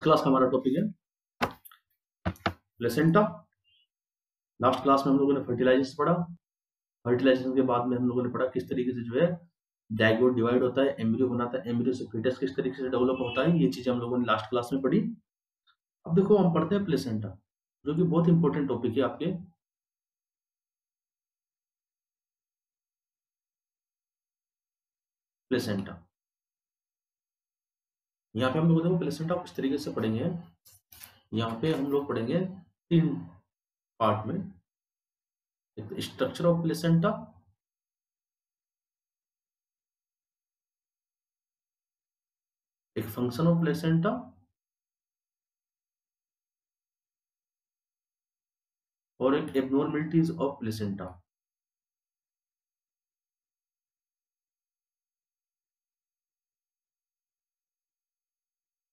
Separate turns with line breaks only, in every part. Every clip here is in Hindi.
क्लास का हमारा टॉपिक है प्लेसेंटा। लास्ट क्लास में हम लोगों ने फर्टिलाइजेशन पढ़ा। फर्टिलाइजेशन के बाद में हम लोगों ने पढ़ा किस तरीके से जो है जाइगोट डिवाइड होता है, एम्ब्रियो बनाता है, एम्ब्रियो से फीटस किस तरीके से डेवलप होता है। ये चीजें हम लोगों ने लास्ट क्लास में पढ़ी। अब देखो हम पढ़ते हैं प्लेसेंटा, जो कि बहुत इंपॉर्टेंट टॉपिक है आपके। प्लेसेंटा यहाँ पे हम लोग देखो प्लेसेंटा किस तरीके से पढ़ेंगे। यहाँ पे हम लोग पढ़ेंगे 3 पार्ट में। एक स्ट्रक्चर ऑफ प्लेसेंटा, एक फंक्शन ऑफ प्लेसेंटा, और एक एब्नॉर्मलिटीज ऑफ प्लेसेंटा।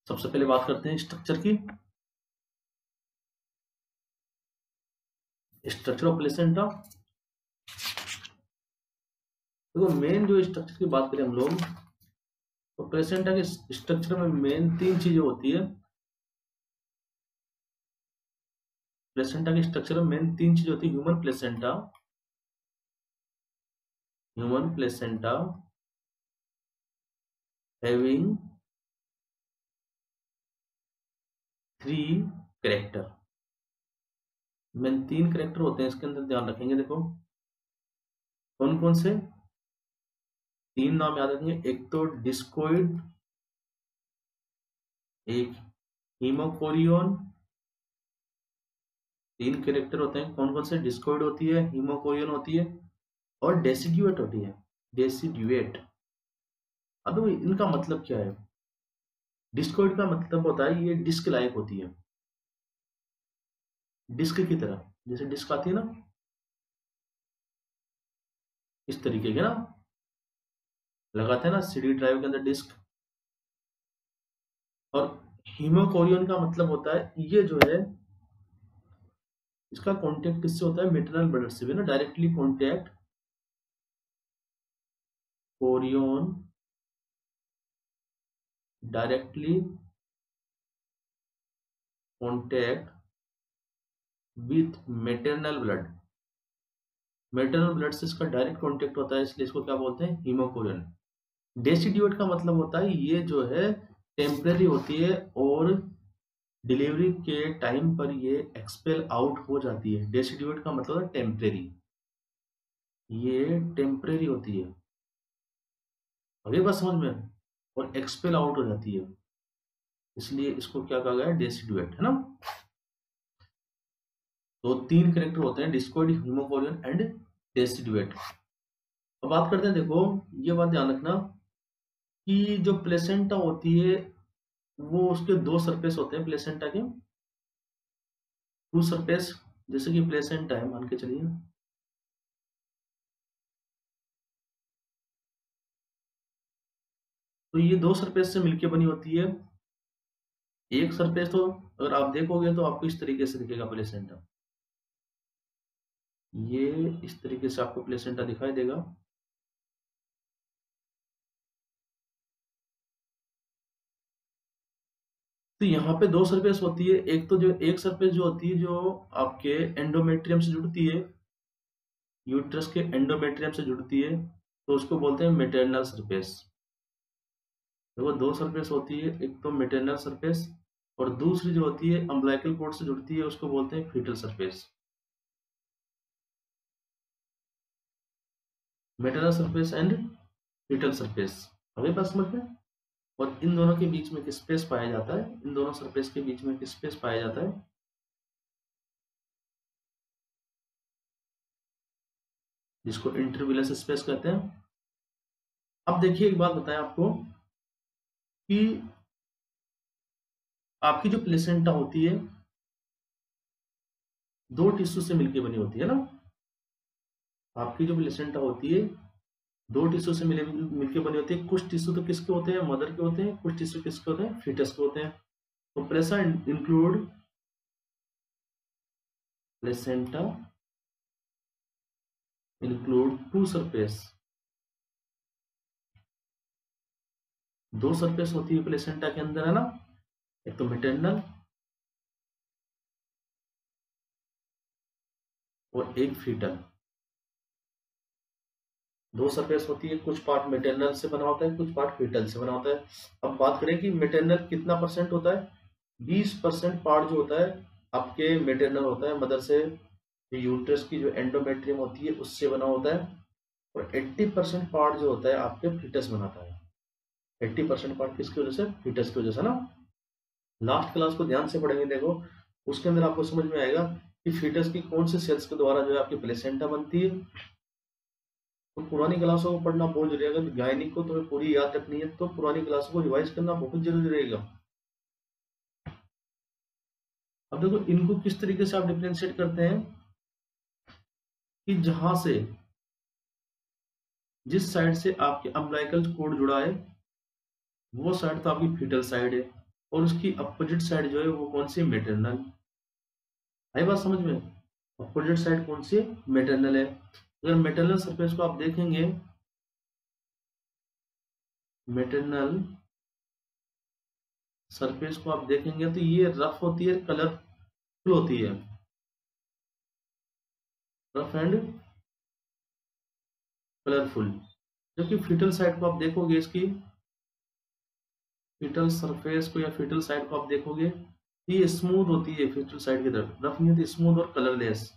सबसे पहले बात करते हैं स्ट्रक्चर की। स्ट्रक्चर ऑफ प्लेसेंटा, देखो मेन जो स्ट्रक्चर की बात करें हम लोग, तो प्लेसेंटा के स्ट्रक्चर में मेन 3 चीजें होती है। प्लेसेंटा के स्ट्रक्चर में मेन 3 चीजें होती है। Human placenta having 3 character. Main 3 character होते हैं इसके अंदर, ध्यान रखेंगे। देखो कौन कौन से 3 नाम याद रखेंगे। एक तो डिस्कोइड, एक हीमोकोरियन। 3 कैरेक्टर होते हैं। कौन कौन से? डिस्कोइड होती है, हीमोकोरियन होती है, और डेसिड्यूएट होती है। डेसिड्यूएट। अब इनका मतलब क्या है? डिस्कोइड का मतलब होता है ये डिस्क लाइक होती है, डिस्क की तरह। जैसे डिस्क आती है ना, इस तरीके के ना, लगाते हैं ना सीडी ड्राइव के अंदर डिस्क। और हीमोकोरियन का मतलब होता है ये जो है, इसका कांटेक्ट किससे होता है? मेटरनल ब्लड से भी ना, directly contact Korean, directly contact with maternal blood. Maternal blood से इसका डायरेक्ट कांटेक्ट होता है, इसलिए इसको क्या बोलते हैं? हीमोकोरियन। डेसिड्यूएट का मतलब होता है ये जो है टेम्परेरी होती है, और डिलीवरी के टाइम पर ये एक्सपेल आउट हो जाती है। डेसिड्यूएट का मतलब है टेम्परेरी, ये टेम्परेरी होती है, अभी बस समझ में, और एक्सपेल आउट हो जाती है, इसलिए इसको क्या कहा गया है? डेसिड्यूएट, है ना। तो 3 कैरेक्टर होते हैं, डिस्कोइड, हीमोकोरियन एंड डेसिड्यूएट। अब बात करते हैं, देखो ये बात ध्यान रखना कि जो प्लेसेंटा होती है वो उसके 2 सरफेस होते हैं प्लेसेंटा के। 2 सरफेस, जैसे कि प्लेसेंटा है मान के चलिए, तो ये 2 सरफेस से मिलके बनी होती है। एक सरफेस तो अगर आप देखोगे तो आपको इस तरीके से दिखेगा प्लेसेंटा, ये इस तरीके से आपको प्लेसेंटा दिखाई देगा। तो यहाँ पे 2 सरफेस होती है। एक तो जो एक सरफेस जो होती है जो आपके एंडोमेट्रियम से जुड़ती है, यूट्रस के एंडोमेट्रियम से जुड़ती है, तो उसको बोलते हैं मेटरनल सरफेस। देखो 2 सरफेस होती है, एक तो मेटरनल सरफेस, और दूसरी जो होती है अम्बिलिकल कॉर्ड से जुड़ती है, उसको बोलते हैं fetal surface. Maternal surface and fetal surface, अभी बात समझ में। और इन दोनों के बीच में एक स्पेस पाया जाता है, इन दोनों सरफेस के बीच में एक स्पेस पाया जाता है, जिसको इंटरविलस स्पेस कहते हैं। अब देखिए एक बात बताएं आपको कि आपकी जो प्लेसेंटा होती है 2 टिश्यू से मिलकर बनी होती है ना। आपकी जो प्लेसेंटा होती है 2 टिश्यू से मिलकर बनी होती है। कुछ टिश्यू तो किसके होते हैं? मदर के होते हैं। कुछ टिश्यू किसके होते हैं? फीटस के होते हैं। तो प्लेसेंटा इंक्लूड 2 सरफेस। 2 सरफेस होती है प्लेसेंटा के अंदर, है ना। एक तो मैटरनल और एक फीटल। दो सरफेस होती है, कुछ पार्ट मैटरनल से बना होता है, कुछ पार्ट फीटल से बना होता है। अब बात करें कि मैटरनल कितना परसेंट होता है। 20% पार्ट जो होता है आपके मैटरनल होता है, मदर से यूट्रस की जो एंडोमेट्रियम होती है उससे बना होता है। और 80% पार्ट जो होता है आपके फीटस बनाता है। 80% पार्ट किसकी वजह से, फीटस की वजह से ना। लास्ट क्लास को ध्यान से पढ़ेंगे देखो, उसके अंदर आपको समझ में आएगा कि फीटस की कौन से सेल्स के द्वारा जो है आपकी प्लेसेंटा बनती है। तो पुरानी क्लासों को पढ़ना बहुत जरूरी है। अगर गायनिक को तुम्हें पूरी याद रखनी है तो पुरानी क्लासों को रिवाइज करना बहुत जरूरी रहेगा। अब देखो इनको किस तरीके से आप डिफरेंशिएट करते हैं कि जहां से, जिस साइड से आपके अम्बिलिकल कोड जुड़ा है वो साइड तो आपकी फीटल साइड है, और उसकी अपोजिट साइड जो है वो कौन सी, मैटरनल। आई बात समझ में। अपोजिट साइड कौन सी, मैटरनल है। अगर मैटरनल सरफेस को आप देखेंगे, मैटरनल सरफेस को आप देखेंगे तो ये रफ होती है, कलरफुल होती है, रफ एंड कलरफुल। जबकि फीटल साइड को आप देखोगे, इसकी फीटल सरफेस को या फीटल साइड को आप देखोगे तो ये स्मूथ होती है, फीटल साइड की तरफ रफ नहीं होती, स्मूथ और कलरलेस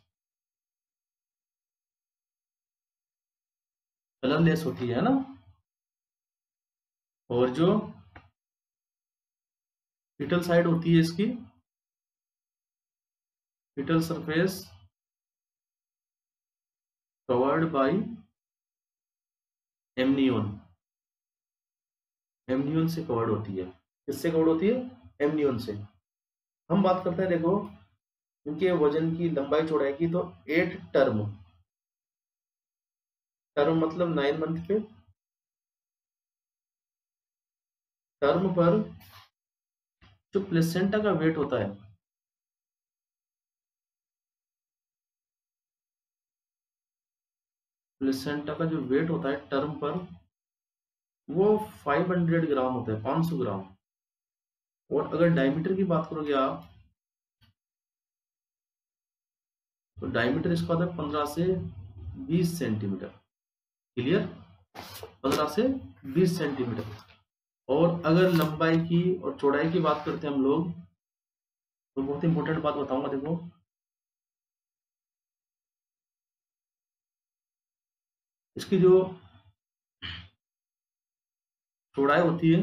होती है ना। और जो फीटल साइड होती है इसकी, fetal surface covered by amnion, amnion से कवर्ड होती है। किससे कवर्ड होती है, एमनियोन से। हम बात करते हैं देखो इनके वजन की, लंबाई चौड़ाई की, तो 8 टर्म, टर्म मतलब 9 मंथ पे, टर्म पर जो प्लेसेंटा का वेट होता है, प्लेसेंटा का जो वेट होता है टर्म पर वो 500 ग्राम होता है, 500 ग्राम। और अगर डायमीटर की बात करोगे आप, तो डायमीटर इसका होता है 15 से 20 सेंटीमीटर। क्लियर, 15 से 20 सेंटीमीटर। और अगर लंबाई की और चौड़ाई की बात करते हैं हम लोग, तो बहुत इंपॉर्टेंट बात बताऊंगा देखो, इसकी जो चौड़ाई होती है,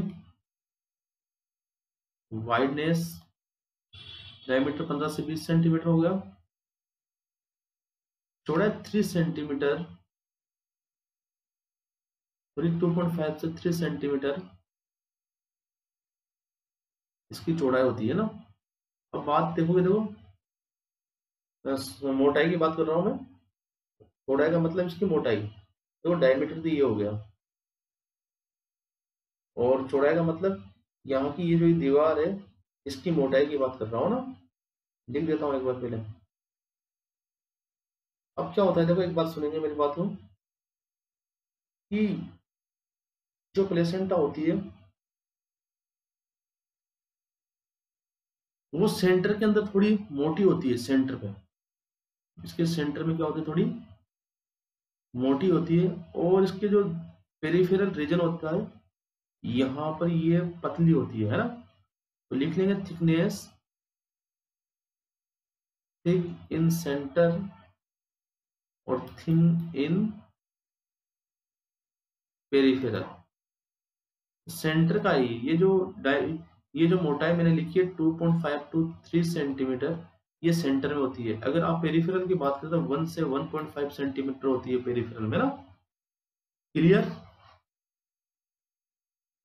वाइडनेस, डायमीटर 15 से 20 सेंटीमीटर हो गया, चौड़ाई 3 सेंटीमीटर, और 2.5 से 3 सेंटीमीटर इसकी चौड़ाई होती है ना। अब बात देखोगे, देखो मोटाई की बात कर रहा हूं मैं, चौड़ाई का मतलब इसकी मोटाई, देखो डायमीटर तो ये हो गया, और चौड़ाई का मतलब यहाँ की ये जो दीवार है इसकी मोटाई की बात कर रहा हूँ ना। लिख देता हूँ एक बार पहले। अब क्या होता है देखो, एक बात सुनेंगे मेरी बात को, कि जो प्लेसेंटा होती है वो सेंटर के अंदर थोड़ी मोटी होती है, सेंटर पे, इसके सेंटर में क्या होती है, थोड़ी मोटी होती है। और इसके जो पेरिफेरल रीजन होता है यहाँ पर ये पतली होती है ना। तो लिख लेंगे थिकनेस, थिक इन सेंटर और थिन इन पेरिफेरल। सेंटर का ही ये जो मोटाई मैंने लिखी है 2.5 टू 3 सेंटीमीटर, ये सेंटर में होती है। अगर आप पेरिफेरल की बात करें तो 1 से 1.5 सेंटीमीटर होती है पेरिफेरल में ना। क्लियर।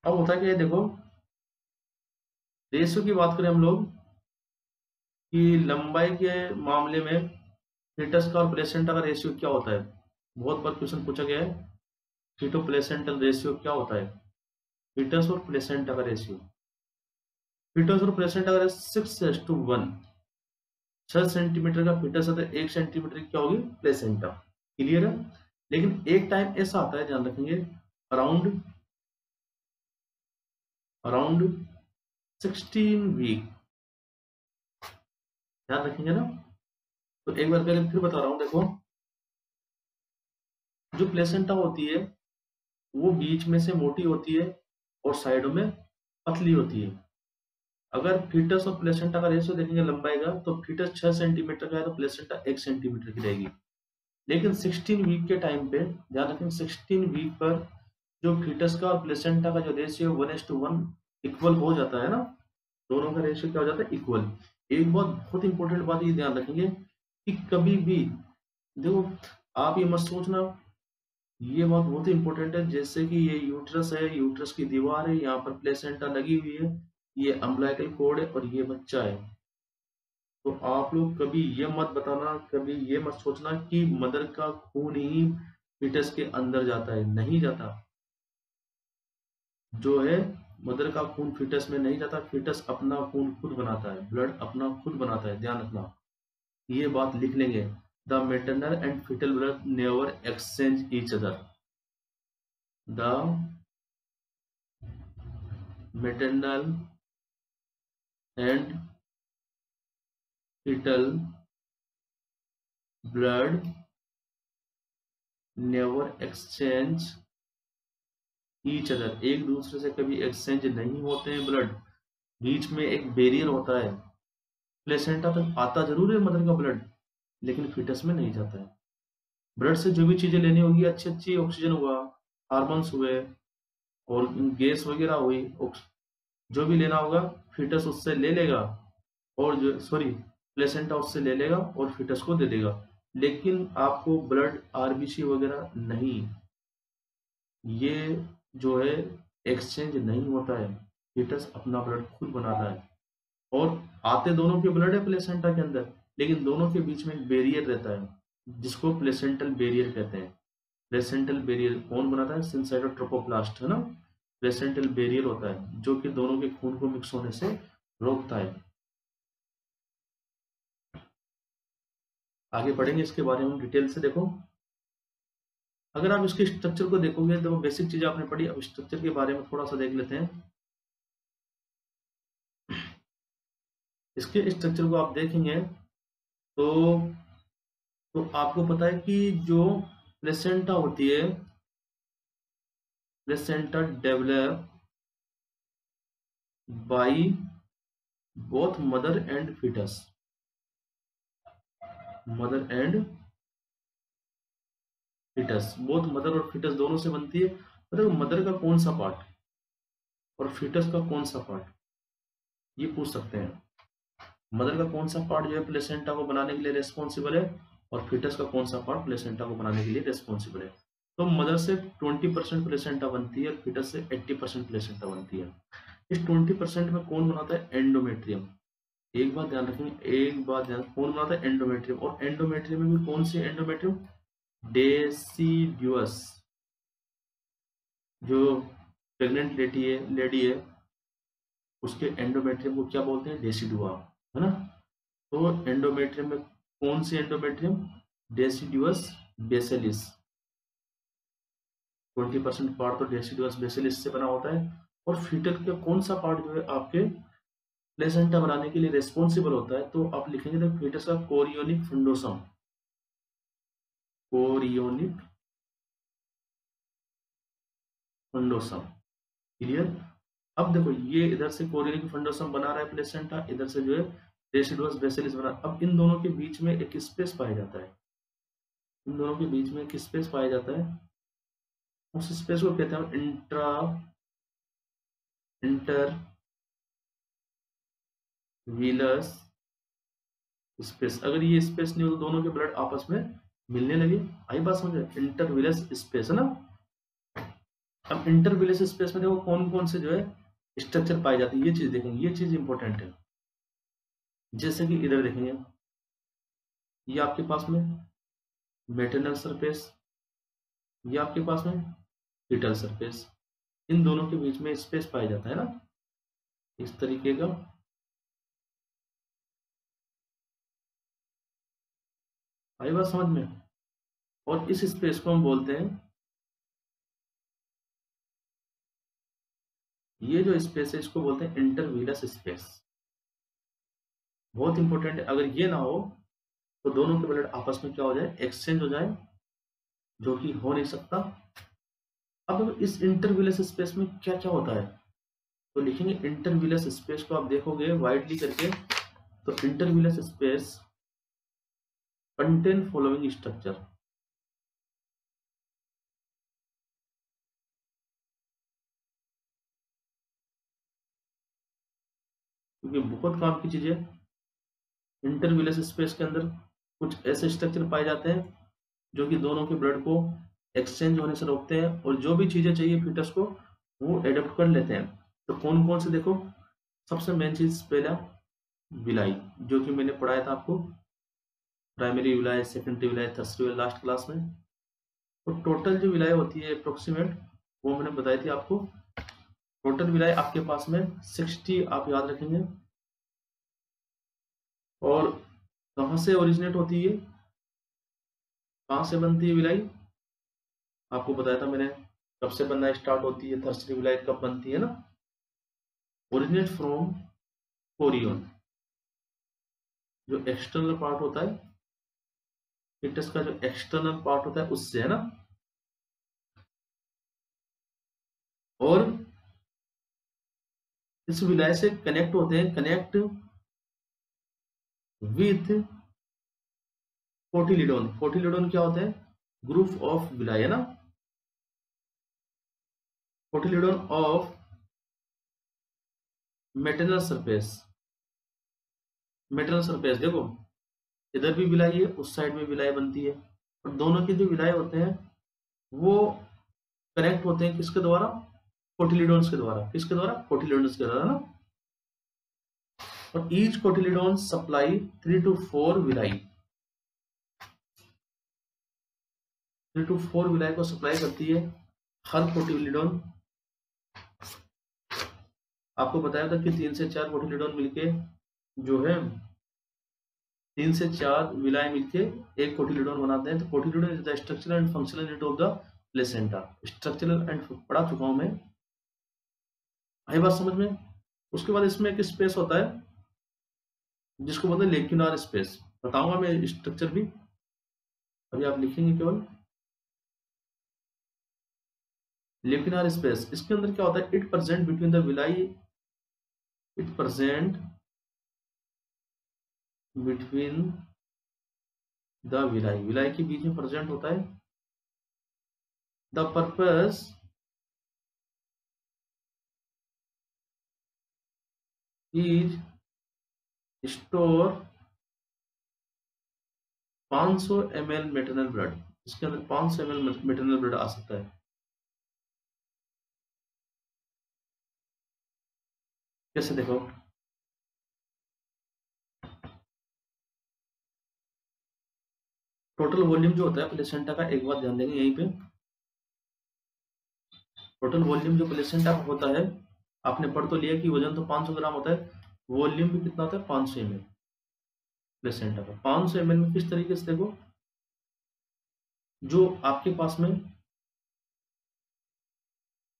अब होता क्या है देखो, रेशियो की बात करें हम लोग कि लंबाई के मामले में फीटस का और प्लेसेंटा का रेशियो क्या होता है। बहुत बार क्वेश्चन पूछा गया है, फीटो प्लेसेंटल रेशियो क्या होता है, फीटस और प्लेसेंटा का रेशियो। फीटस और प्लेसेंटा का 6:1, 6 सेंटीमीटर का फीटस है तो 1 सेंटीमीटर की क्या होगी, प्लेसेंटा। क्लियर है। लेकिन एक टाइम ऐसा आता है, ध्यान रखेंगे, अराउंड अराउंड 16 वीक, ध्यान रखेंगे ना। तो एक बार पहले फिर बता रहा हूँ, देखो जो प्लेसेंटा होती है वो बीच में से मोटी होती है और साइडों में पतली होती है। अगर फीटस और प्लेसेंटा का रेशियो देखेंगे लंबाई का, तो फीटस 6 सेंटीमीटर का है तो प्लेसेंटा 1 सेंटीमीटर की रहेगी। लेकिन 16 वीक के टाइम पे ध्यान रखें, 16 वीक पर जो फीटस का और प्लेसेंटा का जो रेशियो 1:1 इक्वल हो जाता है ना, दोनों का रेशियो क्या हो जाता है, इक्वल। एक बात बहुत इंपॉर्टेंट बात ये ध्यान रखेंगे कि कभी भी देखो, आप ये मत सोचना, ये बात बहुत इंपॉर्टेंट है, जैसे कि ये यूट्रस है, यूट्रस की दीवार है, यहाँ पर प्लेसेंटा लगी हुई है, ये अम्बिलिकल कोड है और ये बच्चा है। तो आप लोग कभी ये मत बताना, कभी ये मत सोचना कि मदर का खून ही फीटस के अंदर जाता है, नहीं जाता। जो है मदर का खून फीटस में नहीं जाता, फीटस अपना खून खुद बनाता है, ब्लड अपना खुद बनाता है, ध्यान रखना। ये बात लिख लेंगे, the maternal and fetal blood never exchange each other. The maternal and fetal blood never exchange each other, एक दूसरे से कभी एक्सचेंज नहीं होते हैं ब्लड। बीच में एक बैरियर होता है, प्लेसेंटा तक आता जरूर है मदर का ब्लड, लेकिन फीटस में नहीं जाता है। ब्लड से जो भी चीजें लेनी होगी, अच्छी अच्छी ऑक्सीजन हुआ, हार्मोन्स हुए और गैस वगैरह हुई, जो भी लेना होगा फीटस उससे ले लेगा, और जो सॉरी प्लेसेंटा उससे ले लेगा और फीटस को दे देगा। लेकिन आपको ब्लड आरबीसी वगैरह नहीं, ये जो है एक्सचेंज नहीं होता है, फीटस अपना ब्लड खुद बनाता है। और आते दोनों के ब्लड है प्लेसेंटा के अंदर, लेकिन दोनों के बीच में एक बैरियर रहता है जिसको प्लेसेंटल बैरियर कहते हैं। प्लेसेंटल बैरियर कौन बनाता है, सिंसाइडो ट्रोपोप्लास्ट है ना, प्लेसेंटल बैरियर होता है जो कि दोनों के खून को मिक्स होने से रोकता है। आगे पढ़ेंगे इसके बारे में डिटेल से। देखो अगर आप इसके स्ट्रक्चर को देखोगे तो बेसिक चीज आपने पढ़ी, अब स्ट्रक्चर के बारे में थोड़ा सा देख लेते हैं। इसके स्ट्रक्चर को आप देखेंगे तो आपको पता है कि जो प्लेसेंटा होती है, placenta develop by both mother and fetus, mother and fetus, both mother और फीटस दोनों से बनती है। मतलब मदर का कौन सा पार्ट और फीटस का कौन सा पार्ट, ये पूछ सकते हैं। मदर का कौन सा पार्ट जो है प्लेसेंटा को बनाने के लिए रेस्पॉन्सिबल है, और फीटस का कौन सा पार्ट प्लेसेंटा को बनाने के लिए रेस्पॉन्सिबल है। तो मदर से 20% प्लेसेंटा बनती है और फीटस से 80% प्लेसेंटा बनती है। इस 20% में कौन बनाता है, एंडोमेट्रियम। एक बात ध्यान रखेंगे, एक बात ध्यान, कौन बनाता है, एंडोमेट्रियम। और एंडोमेट्रियम में भी कौन सी एंडोमेट्रियम, डेसिडुअस। जो प्रेग्नेंट लेडी है उसके एंडोमेट्रियम को क्या बोलते हैं, डेसिडुआ, है ना। तो एंडोमेट्रियम में कौन सी एंडोमेट्रियम, डेसिडुअस बेसिलिस। 20% पार्ट तो डेसिडुअस बेसिलिस से बना होता है। और फीटल का कौन सा पार्ट जो है आपके प्लेसेंटा बनाने के लिए रेस्पॉन्सिबल होता है, तो आप लिखेंगे द फीटस का कोरियोनिक फंडोसम, कोरियोनिक फंडोसम। क्लियर। अब देखो ये इधर से कोरियोनिक फंडोसम बना रहा है प्लेसेंटा, इधर से जो है डेसिडुअस बेसिलिस बना। अब इन दोनों के बीच में एक स्पेस पाया जाता है, इन दोनों के बीच में एक स्पेस पाया जाता है, उस स्पेस को कहते हैं इंटर व्हीलस स्पेस। अगर ये स्पेस नहीं हो तो दोनों के ब्लड आपस में मिलने लगे। आई बात समझ, इंटरव्हीलस स्पेस है ना। अब इंटरव्हीलस स्पेस में देखो कौन कौन से जो है स्ट्रक्चर पाए जाते हैं, ये चीज देखेंगे, ये चीज इंपॉर्टेंट है। जैसे कि इधर देखेंगे, ये आपके पास में मेटरनल सरफेस, ये आपके पास में फीटल सरफेस, इन दोनों के बीच में स्पेस पाया जाता है ना, इस तरीके का। आई बात समझ में। और इस स्पेस को हम बोलते हैं ये जो स्पेस है इसको बोलते हैं इंटरविलस स्पेस। बहुत इंपॉर्टेंट है, अगर ये ना हो तो दोनों के ब्लड आपस में क्या हो जाए, एक्सचेंज हो जाए, जो कि हो नहीं सकता। अब इस इंटरविलस स्पेस में क्या क्या होता है, तो लिखेंगे इंटरविलस स्पेस को आप देखोगे वाइडली करके, तो इंटरविलस स्पेस कंटेन फॉलोइंग स्ट्रक्चर। क्योंकि बहुत काम की चीज है, इंटरविलस स्पेस के अंदर कुछ ऐसे स्ट्रक्चर पाए जाते हैं जो कि दोनों के ब्लड को एक्सचेंज होने से रोकते हैं, और जो भी चीजें चाहिए फीटस को वो एडप्ट कर लेते हैं। तो कौन कौन से देखो, सबसे मेन चीज पहला विलाई, जो कि मैंने पढ़ाया था आपको, primary villi, secondary villi, tertiary villi last class में। तो टोटल जो विलाई होती है अप्रोक्सीमेट, वो मैंने बताई थी आपको। टोटल विलाई आपके पास में 60 आप याद रखेंगे। और कहाँ से ओरिजिनेट होती है, कहाँ से बनती है विलाई, आपको बताया था मैंने कब से बनना स्टार्ट होती है, थर्सरी विलाई कब बनती है ना, ओरिजिनेट फ्रॉम कोरियन, जो एक्सटर्नल पार्ट होता है फिटस का, जो एक्सटर्नल पार्ट होता है उससे, है ना। और इस विलाय से कनेक्ट होते हैं, कनेक्ट विथ कोटिलिडोन। कोटिलिडोन क्या होता है, ग्रुप ऑफ विलाय, है ना। Cotyledon of maternal surface. Maternal surface देखो, इधर भी विलाय है, उस साइड में विलाय बनती है, और दोनों के जो विलाय होते हैं वो कनेक्ट होते हैं किसके द्वारा, कोटिलिडोन्स के द्वारा। किसके द्वारा, कोटिलिडोन्स के द्वारा ना। और each cotyledon supply 3 to 4 villi, 3 to 4 villi को सप्लाई करती है हर कोटिलिडोन। आपको बताया था कि 3 से 4 कोटिलिडोन मिलके जो है, 3 से 4 विलाय मिलके एक कोटिलिडोन बनाते हैं। तो cotyledon is the structural and functional unit of the placenta. Structural and पढ़ा चुका हूं मैं, आई बात समझ में। उसके बाद इसमें एक स्पेस होता है जिसको बोलते हैं लेक्यूनार स्पेस, बताऊंगा मैं स्ट्रक्चर भी, अभी आप लिखेंगे केवल लेक्यूनार स्पेस। इसके अंदर क्या होता है, it present between the villi, it present between the villi, villi के बीच में प्रेजेंट होता है। The purpose is store 500 ml maternal blood. इसके अंदर 500 ml मेटरनल ब्लड आ सकता है। कैसे देखो, टोटल वॉल्यूम जो होता है प्लेसेंटा का, एक बात ध्यान देंगे यहीं पे, टोटल वॉल्यूम जो प्लेसेंटा का होता है, आपने पढ़ तो लिया कि वजन तो 500 ग्राम होता है, वॉल्यूम भी कितना होता है, 500 ml प्लेसेंटा का। 500 ml में किस तरीके से देखो, जो आपके पास में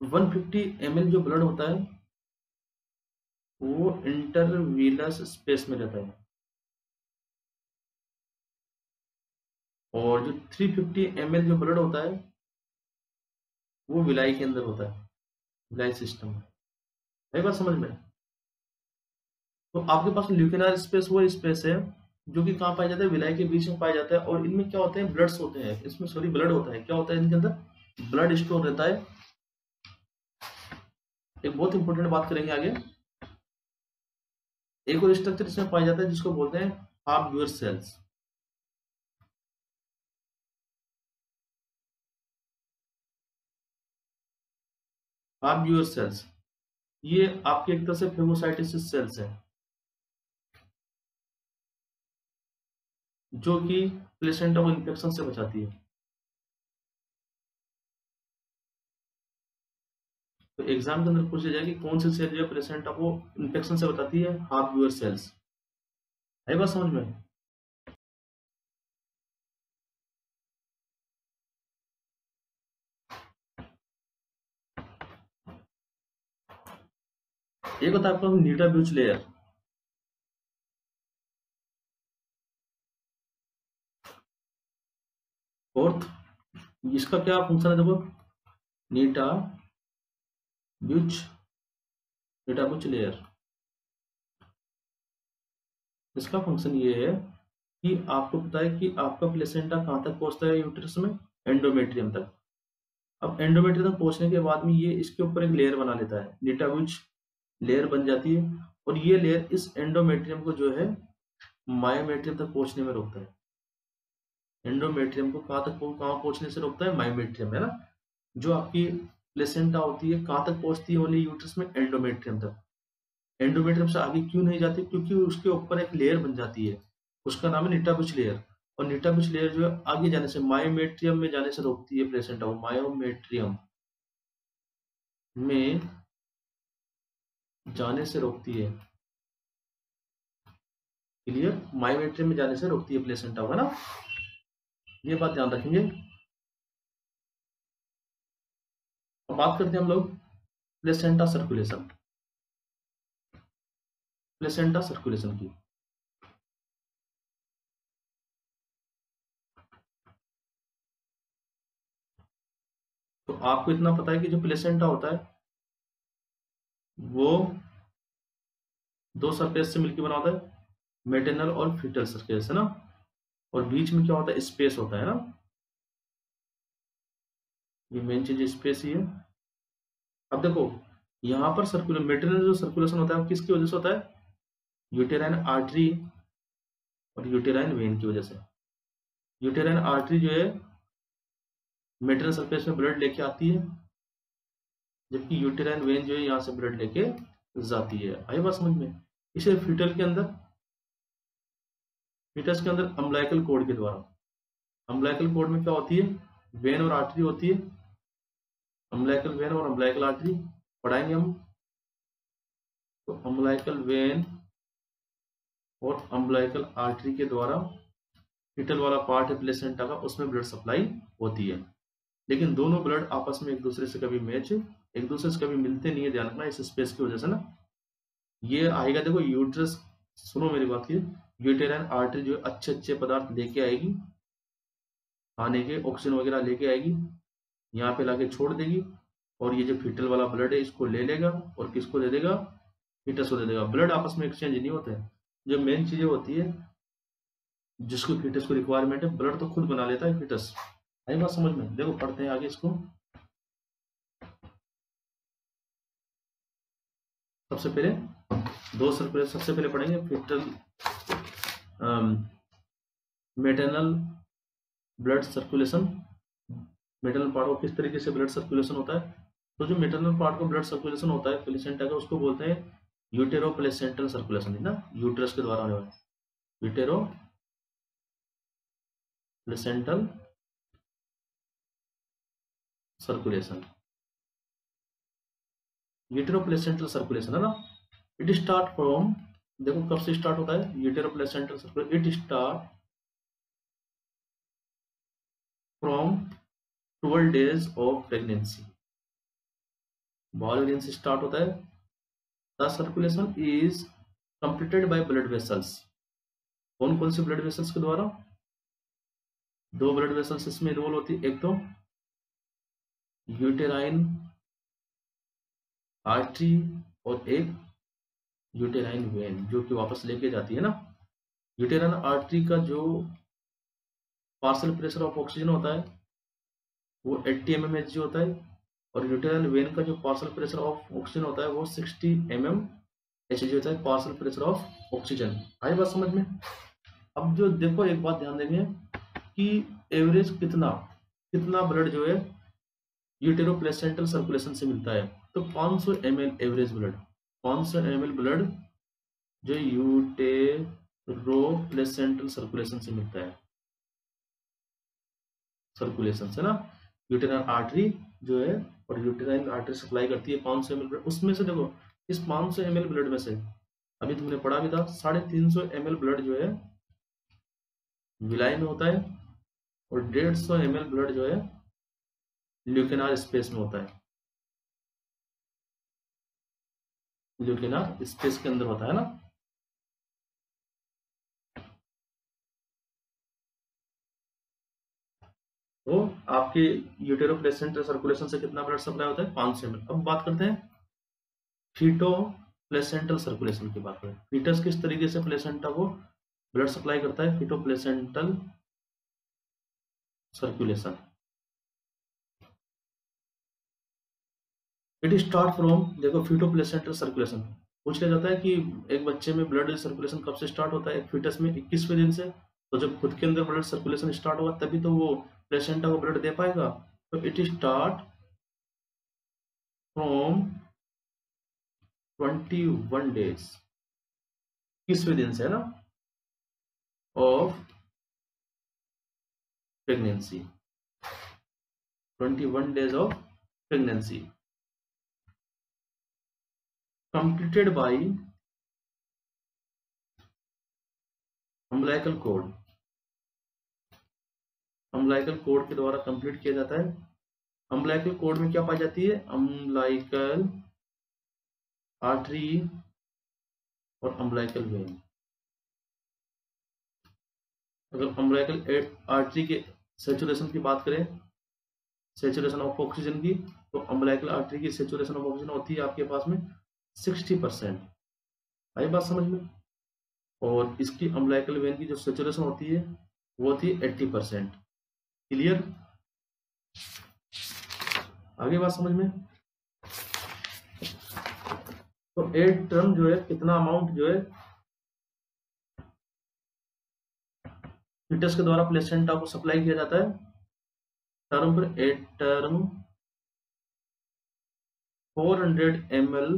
150 ml जो ब्लड होता है वो इंटरवीलस स्पेस में रहता है, और जो 350 ml जो ब्लड होता है वो विलाई के अंदर होता है, विलाई सिस्टम में। है बात समझ में। तो आपके पास ल्यूकेनार स्पेस वो स्पेस है जो कि कहाँ पाया जाता है, विलाई के बीच में पाया जाता है। और इनमें क्या होते हैं, ब्लड्स होते हैं, इसमें सॉरी ब्लड होता है। क्या होता है इनके अंदर, ब्लड स्टोर रहता है। एक बहुत इंपॉर्टेंट बात करेंगे आगे, एक और स्ट्रक्चर इसमें पाया जाता है जिसको बोलते हैं हाफ ब्यूअर सेल्स। हाफ ब्यूअर सेल्स ये आपके एक तरह से फेगोसाइटोसिस सेल्स है, जो कि प्लेसेंटा को इन्फेक्शन से बचाती है। तो एग्जाम के अंदर पूछा जाए कि कौन सी सेल जो है प्लेसेंटा को इन्फेक्शन से बताती है, हाफ ब्यूअर सेल्स। है बात समझ में। एक होता है आपका नीटा ब्यूच लेयर, फोर्थ इसका क्या फंक्शन है देखो, नीटा ब्यूच, नीटा ब्यूच लेयर, इसका फंक्शन ये है कि आपको पता है कि आपका प्लेसेंटा कहाँ तक पहुंचता है यूट्रस में, एंडोमेट्रियम तक। अब एंडोमेट्रियम तक पहुंचने के बाद में ये इसके ऊपर एक लेयर बना लेता है, नीटा ब्यूच लेयर बन जाती है, और ये लेयर इस एंडोमेट्रियम को जो है मायोमेट्रियम तक पहुंचने में रोकता है। एंडोमेट्रियम को कहाँ पहुंचने से रोकता है, मायोमेट्रियम, है ना। जो आपकी प्लेसेंटा होती है कहाँ तक पहुंचती है ओनली यूट्रस में, एंडोमेट्रियम तक। एंडोमेट्रियम से आगे क्यों नहीं जाती, क्योंकि उसके ऊपर एक लेयर बन जाती है, उसका नाम है निटाबुच लेयर। और निटाबुच लेयर जो है आगे जाने से, मायोमेट्रियम में जाने से रोकती है प्लेसेंटा को, मायोमेट्रियम में जाने से रोकती है, क्लियर, मायोमेट्रियम में जाने से रोकती है प्लेसेंटा को, है ना। ये बात ध्यान रखेंगे। अब बात करते हैं हम लोग प्लेसेंटा सर्कुलेशन, प्लेसेंटा सर्कुलेशन की। तो आपको इतना पता है कि जो प्लेसेंटा होता है वो दो सरफेस से मिलकर बना होता है, मेटरनल और फीटल सरफेस, है ना। और बीच में क्या होता है, स्पेस होता है ना, ये मेन चीज स्पेस ही है। अब देखो यहाँ पर सर्कुलर मेटरनल जो सर्कुलेशन होता है किसकी वजह से होता है, यूटेराइन आर्टरी और यूटेराइन वेन की वजह से। यूटेराइन आर्टरी जो है मेटरनल सरफेस में ब्लड लेके आती है, जबकि यूटेराइन वेन जो है यहाँ से ब्लड लेके जाती है। आई बात समझ में। इसे फीटल के अंदर, फीटस के अंदर अम्बिलिकल कोड के द्वारा, अम्बिलिकल कोड में क्या होती है, वेन और आर्टरी होती है, अम्बिलिकल वेन और अम्बिलिकल आर्टरी पढ़ाएंगे हम। तो अम्बिलिकल वेन और अम्बिलिकल आर्टरी के द्वारा फीटल वाला पार्ट है प्लेसेंटा का, उसमें ब्लड सप्लाई होती है। लेकिन दोनों ब्लड आपस में एक दूसरे से कभी मैच, एक दूसरे से कभी मिलते नहीं है, ध्यान रखना इस स्पेस की वजह से ना। ये आएगा देखो यूट्रस, सुनो मेरी बात की, यूटेराइन आर्टरी जो अच्छे अच्छे पदार्थ लेके आएगी, खाने के ऑक्सीजन वगैरह लेके आएगी, यहाँ पे लाके छोड़ देगी, और ये जो फीटल वाला ब्लड है इसको ले लेगा और किसको दे देगा, फीटस को दे देगा। ब्लड आपस में एक्सचेंज नहीं होते हैं। जो मेन चीजें होती है जिसको फीटस को रिक्वायरमेंट है, ब्लड तो खुद बना लेता है फीटस। आई बात समझ में। देखो पढ़ते हैं आगे इसको। सबसे पहले दो सर्कुलेशन, सबसे पहले पढ़ेंगे fetal maternal blood circulation, maternal part को किस तरीके से ब्लड सर्कुलेशन होता है। तो जो मेटरनल पार्ट को ब्लड सर्कुलेशन होता है प्लेसेंटा का, उसको बोलते हैं यूटेरो प्लेसेंटल सर्कुलेशन, है ना, यूट्रस के द्वारा होने वाला यूटेरो प्लेसेंटल सर्कुलेशन, यूटेरो प्लेसेंटल सर्कुलेशन, है ना। इट स्टार्ट फ्रॉम, देखो कब से स्टार्ट होता है utero placental circulation, it start from 12 days of pregnancy, 12 दिन से स्टार्ट होता है। The circulation is completed by blood vessels, कौन कौन से ब्लड वेसल्स के द्वारा, दो ब्लड वेसल्स इसमें रोल होती है, एक तो यूटेराइन आर्टरी और एक यूटेराइन वेन जो कि वापस लेके जाती है ना। यूटेराइन आर्टरी का जो पार्शियल प्रेशर ऑफ ऑक्सीजन होता है वो 80 mmHg होता है, और यूटेराइन वेन का जो पार्शियल प्रेशर ऑफ ऑक्सीजन होता है वो 60 mmHg होता है, पार्शियल प्रेशर ऑफ ऑक्सीजन। आई बात समझ में। अब जो देखो एक बात ध्यान देंगे कि एवरेज कितना कितना ब्लड जो है यूटेरो प्लेसेंटल सर्कुलेशन से मिलता है। तो 500 ml average blood, 500 ml blood जो यूटेरो प्लेसेंटल सर्कुलेशन से मिलता है, सर्कुलेशन से ना। यूटेराइन आर्टरी जो है, और यूटेराइन आर्टरी सप्लाई करती है 500 ml ब्लड, उसमें से देखो इस 500 ml ब्लड में से अभी तुमने पढ़ा भी था 350 ml ब्लड जो है विलाई में होता है, और 150 ml ब्लड जो है ल्यूकेनार स्पेस में होता है। ल्यूकेनार स्पेस के अंदर होता है ना। तो आपके यूटेरो प्लेसेंटा सर्कुलेशन से कितना ब्लड सप्लाई होता है? 500 ml। अब बात करते हैं फीटो प्लेसेंटल सर्कुलेशन की बात करें। फीटस किस तरीके से प्लेसेंटा को ब्लड सप्लाई करता है? Feto placental circulation. It start from, देखो फीटो प्लेसेंटल सर्कुलेशन पूछ लिया जाता है कि एक बच्चे में ब्लड सर्कुलेशन कब से स्टार्ट होता है? एक फीटस में 21वें दिन से। तो जब खुद के अंदर ब्लड सर्कुलेशन स्टार्ट होगा तभी तो वो प्लेसेंटा को ब्लड दे पाएगा। तो इट स्टार्ट फ्रॉम 21 डेज, 21वें दिन से है ना, of pregnancy. 21 days of pregnancy completed by umbilical cord। umbilical cord के द्वारा कंप्लीट किया जाता है। umbilical cord में क्या पाई जाती है? umbilical artery और umbilical vein। अगर umbilical artery के सेचुरेशन की बात करें, सेचुरेशन ऑफ ऑक्सीजन की, तो umbilical artery की सेचुरेशन ऑफ ऑक्सीजन होती है आपके पास में 60%। आई बात समझ में? और इसकी umbilical vein की जो सेचुरेशन होती है वो होती है 80%। क्लियर? आगे बात समझ में? तो एट टर्म जो है, कितना अमाउंट जो है फीटस के द्वारा प्लेसेंटा को सप्लाई किया जाता है? टर्म पर at term 400 ml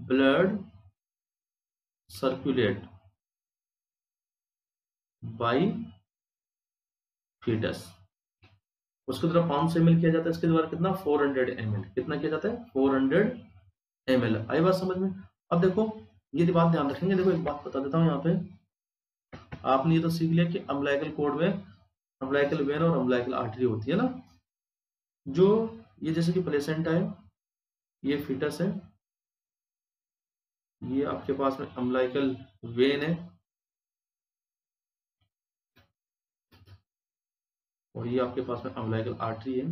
blood circulate by fetus. उसके द्वारा 500 ml किया जाता है, इसके द्वारा कितना? 400 ml। कितना किया जाता है? 400 ml। आई बात समझ में? अब देखो ये बात ध्यान रखेंगे। देखो एक बात बता देता हूँ यहाँ पे, आपने ये तो सीख लिया कि अम्बिलिकल कोड में अम्बिलिकल वेन और अम्बिलिकल आर्टरी होती है ना। जो ये जैसे कि प्लेसेंटा है, ये फीटस है, ये आपके पास में अम्बिलिकल वेन है, और ये आपके पास में अम्बिलिकल आर्टरी है।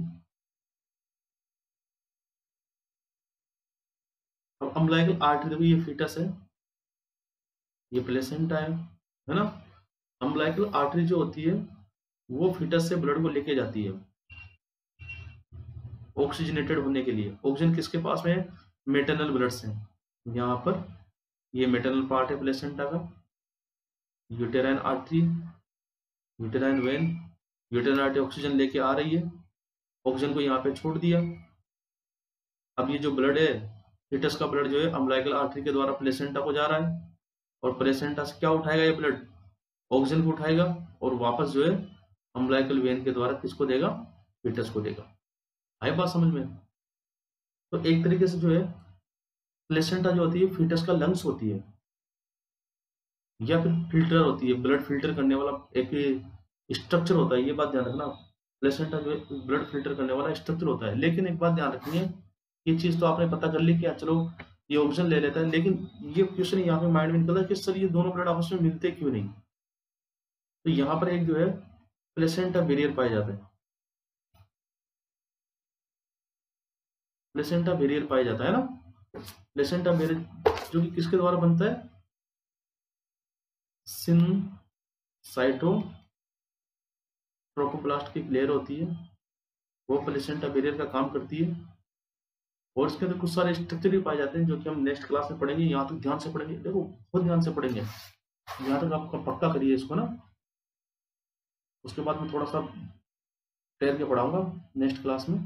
अब अम्बिलिकल आर्टरी देखो, ये फीटस है, ये प्लेसेंटा है ना। अम्बिलिकल आर्टरी जो होती है वो फीटस से ब्लड को लेके जाती है ऑक्सीजनेटेड होने के लिए। ऑक्सीजन किसके पास में है? मेटरनल ब्लड से। यहाँ पर ये मेटरनल पार्ट है प्लेसेंटा का, uterine artery, uterine when, uterine artery oxygen लेके आ रही है, ऑक्सीजन को यहाँ पे छोड़ दिया। अब ये जो ब्लड है, फीटस का ब्लड जो है अम्बिलिकल आर्टरी के द्वारा प्लेसेंटा को जा रहा है, और प्लेसेंटा से क्या उठाएगा? ये ब्लड ऑक्सीजन को उठाएगा और वापस जो है अम्बिलिकल वेन के द्वारा किसको देगा? फीटस को देगा। आई बात समझ में? तो एक तरीके से जो है प्लेसेंटा जो होती है फीटस का लंग्स होती है, या फिर फिल्टर होती है, ब्लड फिल्टर करने वाला एक स्ट्रक्चर होता है। ये बात ध्यान रखना, प्लेसेंटा जो है ब्लड फिल्टर करने वाला स्ट्रक्चर होता है। लेकिन एक बात ध्यान रखनी है, ये चीज तो आपने पता कर ली कि चलो ये ऑप्शन ले लेता है, लेकिन ये क्वेश्चन यहाँ पे माइंड में निकलता है कि सर ये दोनों ब्लड आपस में मिलते क्यों नहीं? तो यहाँ पर एक जो है प्लेसेंटा बैरियर पाया जाता है, प्लेसेंटा बैरियर पाया जाता है ना। प्लेसेंटा बैरियर जो कि किसके द्वारा बनता है? ट्रोपोप्लास्ट की लेयर होती है, वो प्लेसेंटा बैरियर का काम करती है। और इसके अंदर कुछ सारे स्ट्रक्चर भी पाए जाते हैं जो कि हम नेक्स्ट क्लास में पढ़ेंगे। यहाँ तक ध्यान से पढ़ेंगे, देखो बहुत ध्यान से पढ़ेंगे, यहाँ तक आपका पक्का करिए इसको ना। उसके बाद मैं थोड़ा सा तैर के पढ़ाऊंगा नेक्स्ट क्लास में।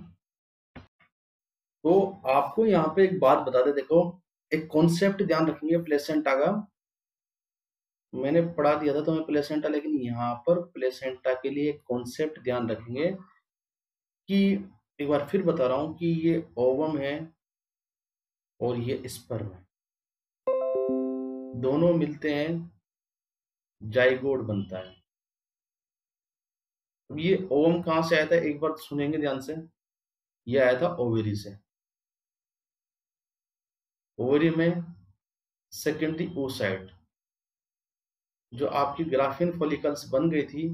तो आपको यहाँ पे एक बात बता दे, देखो एक कॉन्सेप्ट ध्यान रखेंगे प्लेसेंटा का। मैंने पढ़ा दिया था तुम्हें प्लेसेंटा, लेकिन यहाँ पर प्लेसेंटा के लिए एक कॉन्सेप्ट ध्यान रखेंगे कि, एक बार फिर बता रहा हूं कि ये ओवम है और ये स्पर्म है, दोनों मिलते हैं जाइगोट बनता है। अब ये ओवम कहां से आया था? एक बार सुनेंगे ध्यान से। ये आया था ओवेरी से। ओवेरी में सेकेंडरी oocyte, जो आपकी ग्राफिन फॉलिकल्स बन गई थी,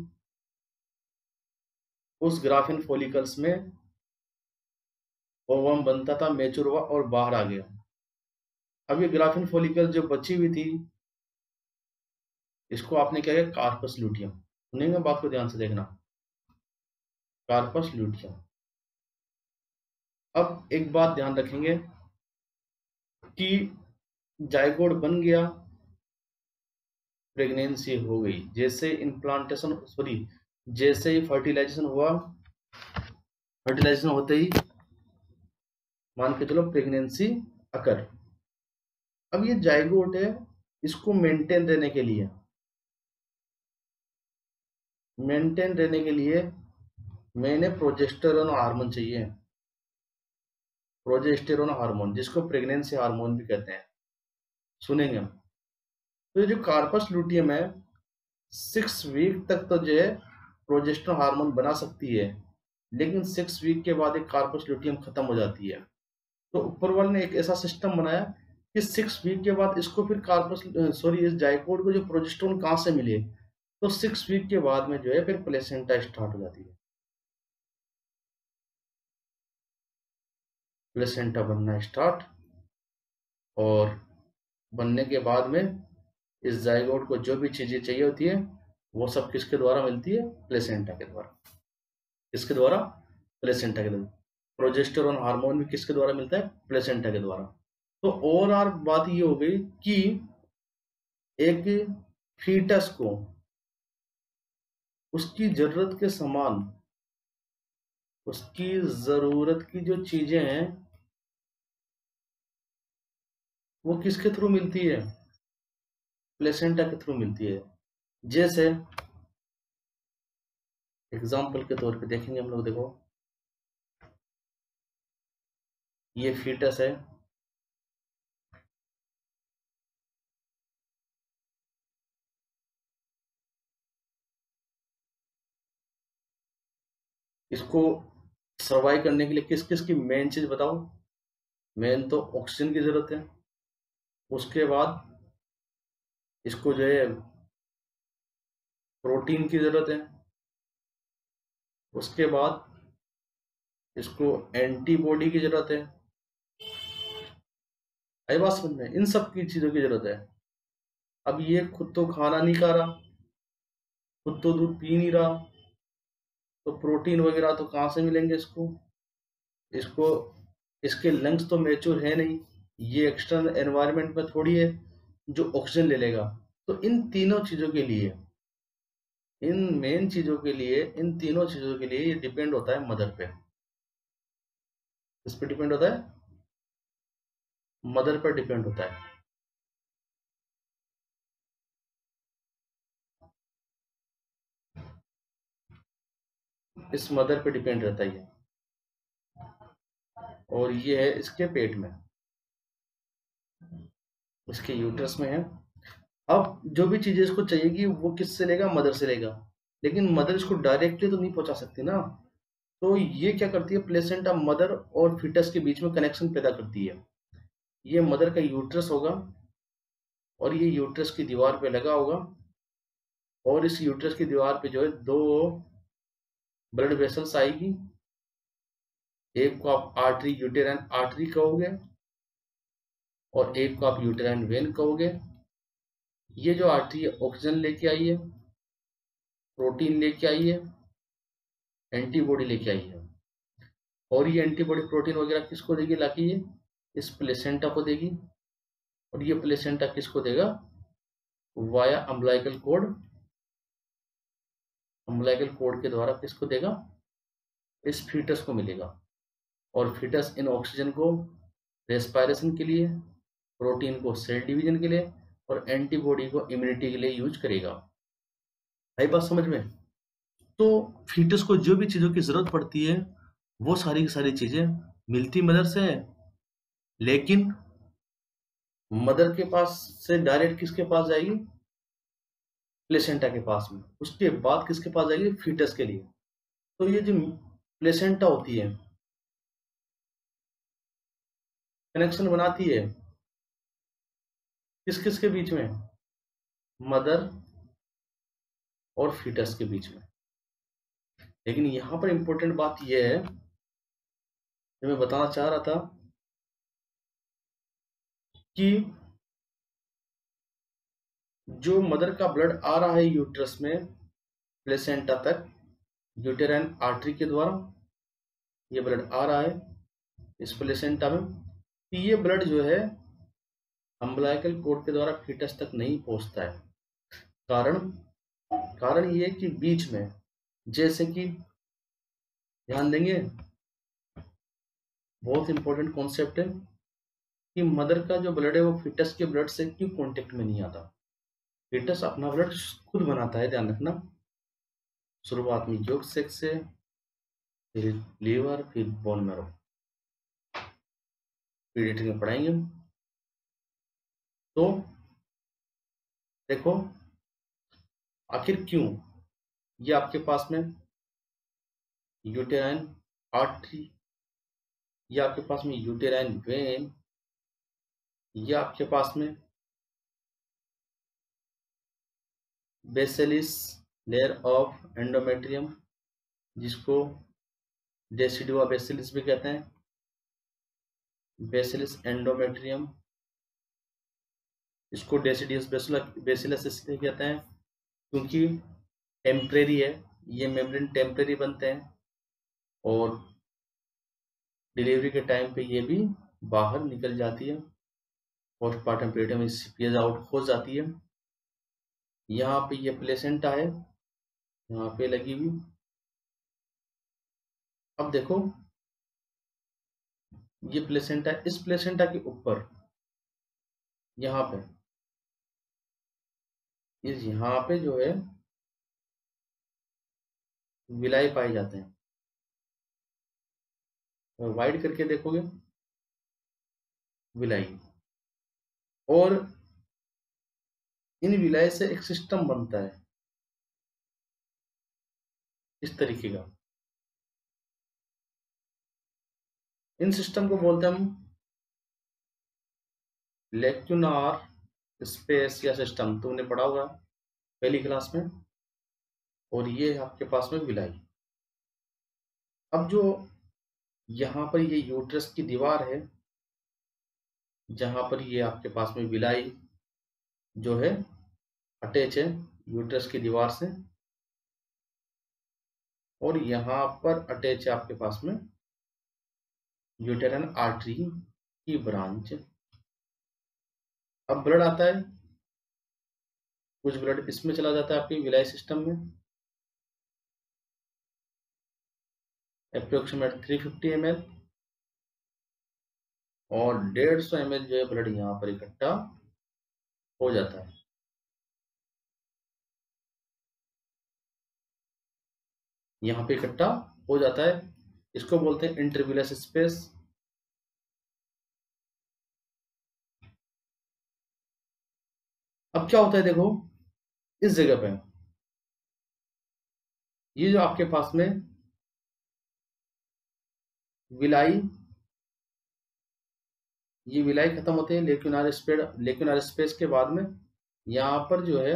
उस ग्राफिन फॉलिकल्स में ओवम बनता था, मैच्योर हुआ और बाहर आ गया। अब ये ग्राफिन फॉलिकल जो बची हुई थी, इसको आपने क्या किया, कार्पस ल्यूटियम। सुनेंगे बात को ध्यान से देखना, कार्पस ल्यूटियम। अब एक बात ध्यान रखेंगे कि जाइगोट बन गया, प्रेगनेंसी हो गई, जैसे इम्प्लांटेशन सॉरी जैसे ही फर्टिलाइजेशन हुआ, फर्टिलाइजेशन होते ही मान के चलो प्रेगनेंसी अकर। अब ये जाइगोट है, इसको मेंटेन रहने के लिए, मैंने प्रोजेस्टेरोन हार्मोन चाहिए, प्रोजेस्टेरोन हार्मोन, जिसको प्रेगनेंसी हार्मोन भी कहते हैं, सुनेंगे हम। तो ये जो कार्पस लूटियम है, 6 वीक तक तो जो है प्रोजेस्टेरोन हार्मोन बना सकती है, लेकिन 6 वीक के बाद एक कार्पस लूटियम खत्म हो जाती है। तो ऊपर वाले ने एक ऐसा सिस्टम बनाया कि 6 वीक के बाद इसको फिर इस जाइगोट को जो प्रोजेस्टेरोन कहाँ से मिले, तो 6 वीक के बाद में जो है फिर प्लेसेंटा स्टार्ट हो जाती है, प्लेसेंटा बनना स्टार्ट, और बनने के बाद में इस जाइगोट को जो भी चीजें चाहिए होती है वो सब किसके द्वारा मिलती है, प्लेसेंटा के द्वारा। किसके द्वारा, प्लेसेंटा के द्वारा। प्रोजेस्टेरोन हार्मोन भी किसके द्वारा मिलता है, प्लेसेंटा के द्वारा। तो और बात ये हो गई कि एक फीटस को उसकी जरूरत के समान, उसकी जरूरत की जो चीजें हैं वो किसके थ्रू मिलती है, प्लेसेंटा के थ्रू मिलती है। जैसे एग्जाम्पल के तौर पे देखेंगे हम लोग, देखो ये फीटस है, इसको सर्वाइव करने के लिए किस किस की मेन चीज बताओ। मेन तो ऑक्सीजन की जरूरत है, उसके बाद इसको जो है प्रोटीन की जरूरत है, उसके बाद इसको एंटीबॉडी की जरूरत है। आई बात समझ में, इन सब की चीजों की जरूरत है। अब ये खुद तो खाना नहीं खा रहा, खुद तो दूध पी नहीं रहा, तो प्रोटीन वगैरह तो कहाँ से मिलेंगे इसको, इसको इसके लंग्स तो मैच्योर है नहीं, ये एक्सटर्नल एनवायरनमेंट में थोड़ी है जो ऑक्सीजन ले लेगा। तो इन तीनों चीजों के लिए, इन मेन चीजों के लिए, इन तीनों चीजों के लिए ये डिपेंड होता है मदर पे। इस पे डिपेंड होता है, मदर पर डिपेंड होता है। इस मदर पे डिपेंड रहता है ये, और ये है इसके पेट में, इसके यूट्रस में है। अब जो भी चीजें इसको चाहिएगी वो किससे लेगा, मदर से लेगा, लेकिन मदर इसको डायरेक्टली तो नहीं पहुंचा सकती ना। तो ये क्या करती है, प्लेसेंटा मदर और फीटस के बीच में कनेक्शन पैदा करती है। ये मदर का यूट्रस होगा, और ये यूट्रस की दीवार पे लगा होगा, और इस यूट्रस की दीवार पे जो है दो ब्लड वेसल्स आएगी। एक को आप आर्टरी, यूटेराइन आर्टरी कहोगे, और एक को आप यूटेराइन वेन कहोगे। ये जो आर्टरी है ऑक्सीजन लेके आई है, प्रोटीन लेके आई है, एंटीबॉडी लेके आई है, और ये एंटीबॉडी प्रोटीन वगैरह किसको देगी, लाके ये इस प्लेसेंटा को देगी, और ये प्लेसेंटा किसको देगा, via umbilical cord, umbilical cord के द्वारा किसको देगा, इस फीटस को मिलेगा। और फीटस इन ऑक्सीजन को रेस्पायरेशन के लिए, प्रोटीन को सेल डिवीजन के लिए, और एंटीबॉडी को इम्यूनिटी के लिए यूज करेगा। आई बात समझ में। तो फीटस को जो भी चीजों की जरूरत पड़ती है वो सारी की सारी चीजें मिलती मदर से है, लेकिन मदर के पास से डायरेक्ट किसके पास जाएगी, प्लेसेंटा के पास में, उसके बाद किसके पास जाएगी, फीटस के लिए। तो ये जो प्लेसेंटा होती है, कनेक्शन बनाती है किस किस के बीच में? मदर और फीटस के बीच में। लेकिन यहां पर इंपॉर्टेंट बात यह है जो मैं बताना चाह रहा था कि जो मदर का ब्लड आ रहा है यूट्रस में प्लेसेंटा तक यूटेराइन आर्टरी के द्वारा, ये ब्लड आ रहा है इस प्लेसेंटा में, तो ये ब्लड जो है अम्बलाइकल कोड के द्वारा फीटस तक नहीं पहुंचता है। कारण कारण ये कि बीच में, जैसे कि ध्यान देंगे, बहुत इंपॉर्टेंट कॉन्सेप्ट है कि मदर का जो ब्लड है वो फीटस के ब्लड से क्यों कांटेक्ट में नहीं आता। फीटस अपना ब्लड खुद बनाता है, ध्यान रखना। शुरुआत में योग सेक्स से, फिर लीवर, फिर बोन मैरो, पीडियाट्रिक में पढ़ाएंगे हम। तो देखो आखिर क्यों ये आपके पास में यूटेराइन आर्टरी, ये आपके पास में यूटेराइन वेन, ये आपके पास में बेसिलिस लेयर ऑफ एंडोमेट्रियम, जिसको डेसिडुआ बेसिलिस भी कहते हैं, बेसिलिस एंडोमेट्रियम, इसको डेसिडियस बेसिलस इसलिए कहते हैं क्योंकि टेम्परेरी है, ये मेम्ब्रेन टेम्परेरी बनते हैं और डिलीवरी के टाइम पे ये भी बाहर निकल जाती है, पोस्टमार्टम पीरियड में पेज आउट हो जाती है। यहाँ पे ये प्लेसेंटा है, यहाँ पे लगी हुई। अब देखो ये प्लेसेंटा, इस प्लेसेंटा के ऊपर यहाँ पे, इस यहाँ पे जो है विलाई पाए जाते हैं, और वाइड करके देखोगे विलाई, और इन विलाई से एक सिस्टम बनता है इस तरीके का। इन सिस्टम को बोलते हैं हम लेक्यूनार स्पेस या सिस्टम, तुमने पढ़ा होगा पहली क्लास में। और ये आपके पास में विलाई। अब जो यहाँ पर ये यूट्रस की दीवार है, जहां पर ये आपके पास में विलाई जो है अटैच है यूट्रस की दीवार से, और यहाँ पर अटैच है आपके पास में यूटेरन आर्टरी की ब्रांच। अब ब्लड आता है, कुछ ब्लड इसमें चला जाता है आपके विलाई सिस्टम में, अप्रोक्सीमेट 350 ml, और 150 ml जो है ब्लड यहाँ पर इकट्ठा हो जाता है। यहाँ पे इकट्ठा हो जाता है, इसको बोलते हैं इंटरविलस स्पेस। अब क्या होता है देखो, इस जगह पे ये जो आपके पास में विलाई, ये विलाई खत्म होते हैं लेक्यूनार स्पेस के बाद में यहाँ पर जो है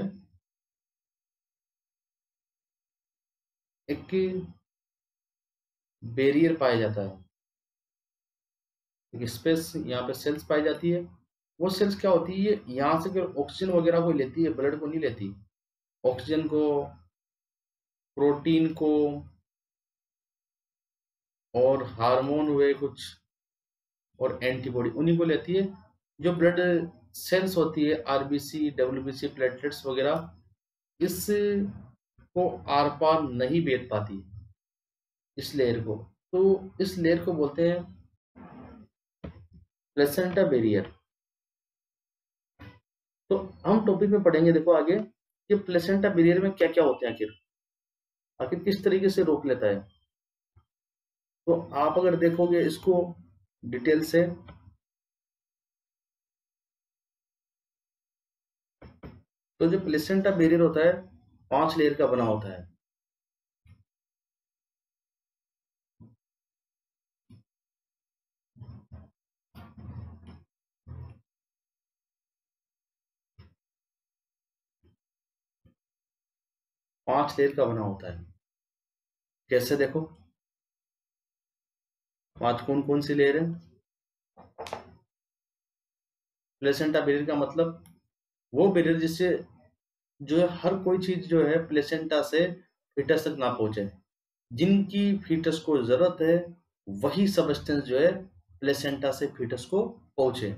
एक बैरियर पाया जाता है, एक स्पेस, यहाँ पे सेल्स पाई जाती है। वो सेल्स क्या होती है, ये यहाँ से ऑक्सीजन वगैरह को लेती है, ब्लड को नहीं लेती। ऑक्सीजन को, प्रोटीन को, और हार्मोन हुए कुछ, और एंटीबॉडी, उन्हीं को लेती है। जो ब्लड सेल्स होती है आरबीसी, डब्ल्यूबीसी, प्लेटलेट्स वगैरह, इस को आर पार नहीं भेद पाती इस लेयर को। तो इस लेयर को बोलते हैं प्लेसेंटा बैरियर। तो हम टॉपिक में पढ़ेंगे देखो आगे कि प्लेसेंटा बैरियर में क्या क्या होते हैं, आखिर आखिर किस तरीके से रोक लेता है। तो आप अगर देखोगे इसको डिटेल से, तो जो प्लेसेंटा बैरियर होता है 5 लेयर का बना होता है। 5 लेयर का बना होता है। कैसे देखो, 5 कौन कौन सी लेयर है? प्लेसेंटा बैरियर का मतलब वो बैरियर जिससे जो है हर कोई चीज जो है प्लेसेंटा से फीटस तक ना पहुंचे। जिनकी फीटस को जरूरत है वही सबस्टेंस जो है प्लेसेंटा से फीटस को पहुंचे।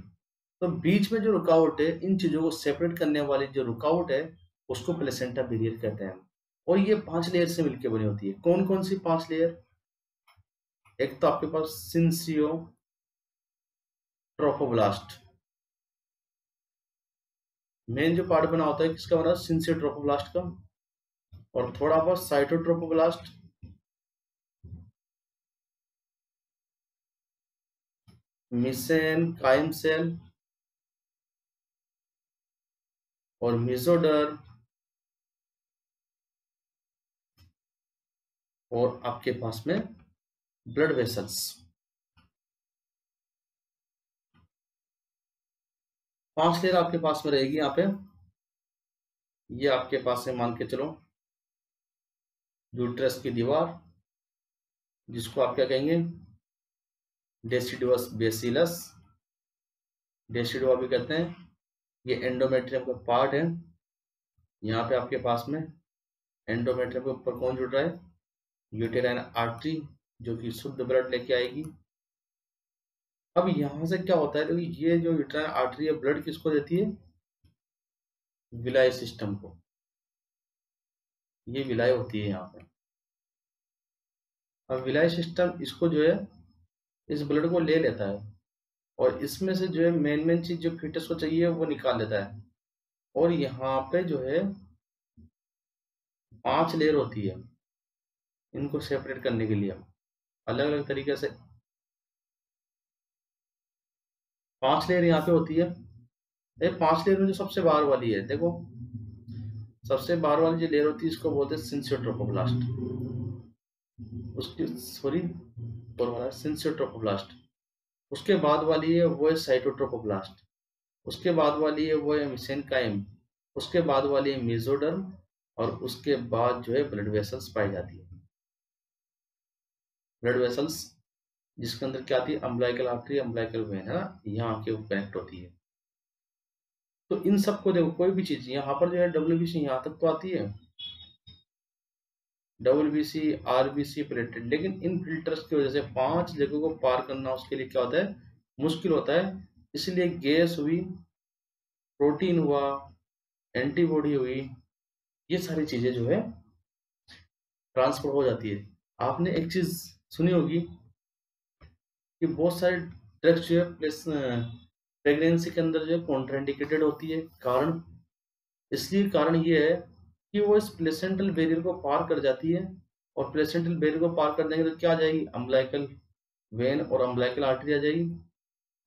तो बीच में जो रुकावट है, इन चीजों को सेपरेट करने वाली जो रुकावट है, उसको प्लेसेंटा बैरियर कहते हैं। और ये 5 लेयर से मिलकर बनी होती है। कौन कौन सी 5 लेयर? एक तो आपके पास सिंसियो ट्रोफोब्लास्ट, मेन जो पार्ट बना होता है किसका बना? सिंसियो ट्रोफोब्लास्ट का। और थोड़ा बहुत साइटोट्रोफोब्लास्ट, मिसेनकाइम सेल और मिजोडर्म, और आपके पास में ब्लड वेसल्स। 5 लेयर आपके पास में रहेगी यहाँ पे। ये आपके पास है, मान के चलो, यूट्रस की दीवार, जिसको आप क्या कहेंगे? डेसिडुअस बेसिलस, डेसिडुआ भी कहते हैं। ये एंडोमेट्रियम का पार्ट है। यहाँ पे आपके पास में एंडोमेट्रियम के ऊपर कौन जुड़ रहा है? यूटेराइन आर्टरी, जो कि शुद्ध ब्लड लेके आएगी। अब यहाँ से क्या होता है, तो ये जो यूटेराइन आर्टरी है ब्लड किसको देती है? विलाय सिस्टम को। ये विलाय होती है यहाँ पे। अब विलाय सिस्टम इसको जो है, इस ब्लड को ले लेता है, और इसमें से जो है मेन मेन चीज जो फीटस को चाहिए वो निकाल लेता है। और यहाँ पे जो है 5 लेयर होती है इनको सेपरेट करने के लिए, अलग अलग तरीके से 5 लेयर यहाँ पे होती है। ये 5 लेयर में जो सबसे बाहर वाली है, देखो, सबसे बाहर वाली जो लेयर होती है इसको बोलते हैं सिंसियोट्रोफोब्लास्ट। उसकी सॉरी, और वाला सिंसियोट्रोफोब्लास्ट। उसके बाद वाली है वो है साइटोट्रोफोब्लास्ट। उसके बाद वाली है वो है मेसेनकाइम। उसके बाद वाली है मेसोडर्म। और उसके बाद जो है ब्लड वेसल्स पाई जाती है। ब्लड वेसल्स जिसके अंदर क्या आती है? अम्बिलिकल आर्टरी, अम्बिलिकल वेन, है ना, यहाँ के कनेक्ट होती है। तो इन सबको देखो, कोई भी चीज यहाँ पर जो है डब्ल्यूबीसी यहाँ तक तो आती है, डब्ल्यूबीसी, आरबीसी, प्लेटेड। लेकिन इन फिल्टर्स की वजह से 5 जगहों को पार करना उसके लिए क्या होता है? मुश्किल होता है। इसलिए गैस हुई, प्रोटीन हुआ, एंटीबॉडी हुई, ये सारी चीजें जो है ट्रांसफर हो जाती है। आपने एक चीज सुनी होगी कि बहुत सारे ड्रग्स जो है प्लस प्रेगनेंसी के अंदर जो है कॉन्ट्राइंडिकेटेड होती है। कारण, इसलिए कारण ये है कि वो इस प्लेसेंटल बैरियर को पार कर जाती है। और प्लेसेंटल बैरियर को पार कर देंगे तो क्या आ जाएगी? अम्बिलिकल वेन और अम्बिलिकल आर्टरी आ जाएगी।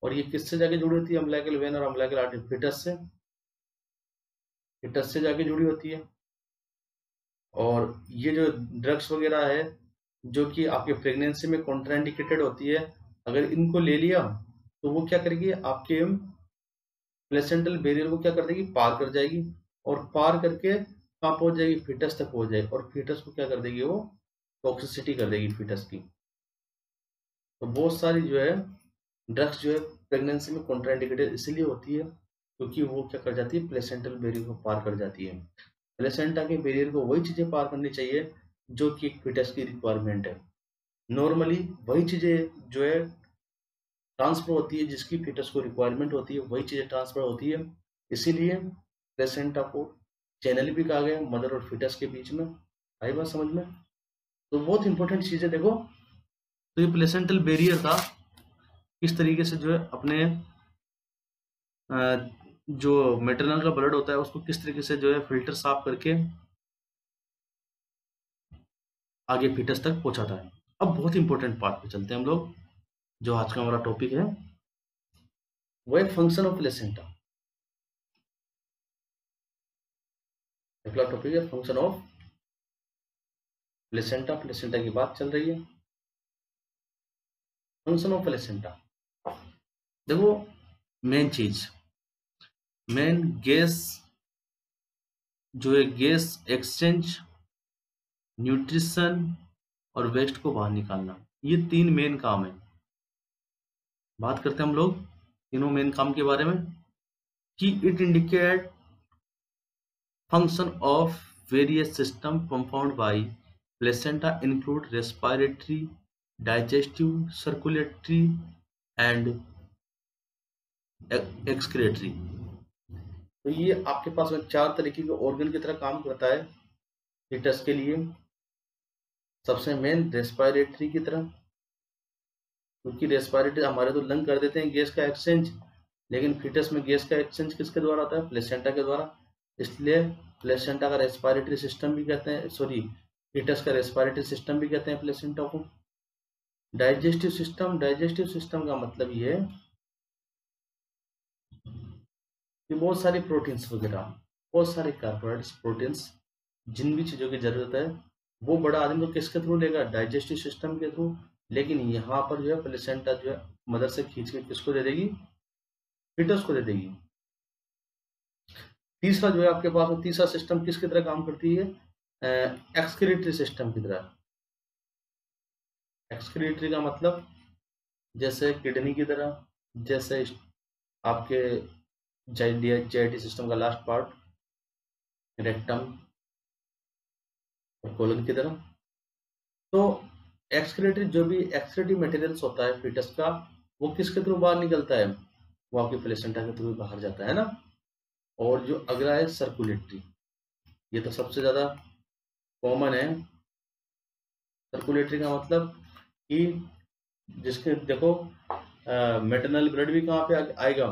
और ये किससे जाके जुड़ी होती है? अम्बिलिकल वेन और अम्बिलिकल आर्टरी फिटस से, फिटस से जाके जुड़ी होती है। और ये जो ड्रग्स वगैरह है जो कि आपके प्रेगनेंसी में कॉन्ट्राइंडिकेटेड होती है, अगर इनको ले लिया तो वो क्या करेगी? आपके प्लेसेंटल बैरियर को क्या कर देगी? पार कर जाएगी। और पार करके कहाँ पहुंच जाएगी? फीटस तक पहुंच जाएगी। और फीटस को क्या कर देगी? वो टॉक्सिसिटी कर देगी फीटस की। तो बहुत सारी जो है ड्रग्स जो है प्रेगनेंसी में कॉन्ट्राइंडिकेटेड इसलिए होती है क्योंकि वो क्या कर जाती है? प्लेसेंटल बैरियर को पार कर जाती है। प्लेसेंटा के बैरियर को वही चीजें पार करनी चाहिए जो कि एक फीटस की रिक्वायरमेंट है। नॉर्मली वही चीजें जो है ट्रांसफर होती है जिसकी फीटस को रिक्वायरमेंट होती है, वही चीजें ट्रांसफर होती है। इसीलिए प्लेसेंटा को चैनल भी कहा गया मदर और फीटस के बीच में। आई बात समझ में? तो बहुत इंपॉर्टेंट चीज है। देखो, तो ये प्लेसेंटल बैरियर था, इस तरीके से जो है अपने जो मेटरनल का ब्लड होता है उसको किस तरीके से जो है फिल्टर साफ करके आगे फीटस तक पहुंचाता है। अब बहुत इंपॉर्टेंट पार्ट पे चलते हैं हम लोग, जो आज का हमारा टॉपिक है वो है फंक्शन ऑफ प्लेसेंटा। अगला टॉपिक है फंक्शन ऑफ प्लेसेंटा। प्लेसेंटा की बात चल रही है। फंक्शन ऑफ प्लेसेंटा, देखो, मेन चीज, मेन गैस जो है गैस एक्सचेंज न्यूट्रिशन और वेस्ट को बाहर निकालना। ये 3 मेन काम है। बात करते हैं हम लोग तीनों मेन काम के बारे में कि it indicate function of various system compound bye placenta include respiratory, digestive, circulatory and excretory. तो ये आपके पास में 4 तरीके के ऑर्गन की तरह काम करता है फीटस के लिए। सबसे मेन रेस्पिरेटरी की तरह, क्योंकि रेस्पिरेटरी हमारे तो लंग कर देते हैं गैस का एक्सचेंज, लेकिन फीटस में गैस का एक्सचेंज किसके द्वारा होता है? प्लेसेंटा के द्वारा। इसलिए प्लेसेंटा का रेस्पिरेटरी सिस्टम भी कहते हैं, सॉरी, फीटस का रेस्पिरेटरी सिस्टम भी कहते हैं प्लेसेंटा को। डाइजेस्टिव सिस्टम, डाइजेस्टिव सिस्टम का मतलब ये है कि बहुत सारी प्रोटीन्स वगैरह, बहुत सारे कार्बोहाइड्रेट्स, प्रोटीन्स, जिन भी चीज़ों की जरूरत है वो बड़ा आदमी को किसके थ्रू लेगा? डाइजेस्टिव सिस्टम के थ्रू। लेकिन यहाँ पर जो है प्लेसेंटा जो है मदर से खींच के किसको दे देगी? फीटस को दे देगी। तीसरा जो है आपके पास तीसरा सिस्टम किसकी तरह काम करती है? एक्सक्रीटरी सिस्टम की तरह। एक्सक्रीटरी का मतलब जैसे किडनी की तरह, जैसे आपके जीआईटी सिस्टम का लास्ट पार्ट रेक्टम और कोलन की तरह। तो एक्सक्रीटरी, जो भी एक्सक्रीटिव मटेरियल्स होता है फीटस का, वो किसके थ्रू बाहर निकलता है? वो आपके प्लेसेंटा के थ्रू बाहर जाता है ना। और जो अगला है सर्कुलेटरी, ये तो सबसे ज्यादा कॉमन है। सर्कुलेटरी का मतलब कि जिसके देखो मेटरनल ब्लड भी कहाँ पे आएगा?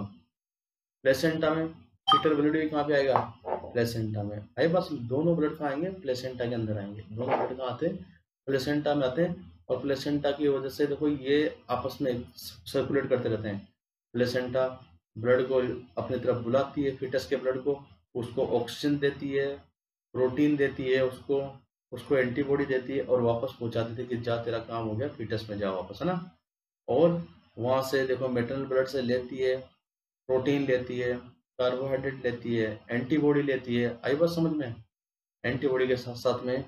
प्लेसेंटा में। फीटल ब्लड भी कहाँ पे आएगा? प्लेसेंटा में। आई बस दोनों ब्लड कहाँ आएंगे? प्लेसेंटा के अंदर आएंगे। दोनों ब्लड कहाँ आते हैं? प्लेसेंटा में आते हैं। और प्लेसेंटा की वजह से देखो ये आपस में सर्कुलेट करते रहते हैं। प्लेसेंटा ब्लड को अपनी तरफ बुलाती है, फीटस के ब्लड को, उसको ऑक्सीजन देती है, प्रोटीन देती है, उसको एंटीबॉडी देती है और वापस पहुंचा देती है कि जा तेरा काम हो गया, फीटस में जा वापस, है ना। और वहां से देखो मेटरनल ब्लड से लेती है, प्रोटीन लेती है, कार्बोहाइड्रेट लेती है, एंटीबॉडी लेती है। आई बात समझ में? एंटीबॉडी के साथ साथ में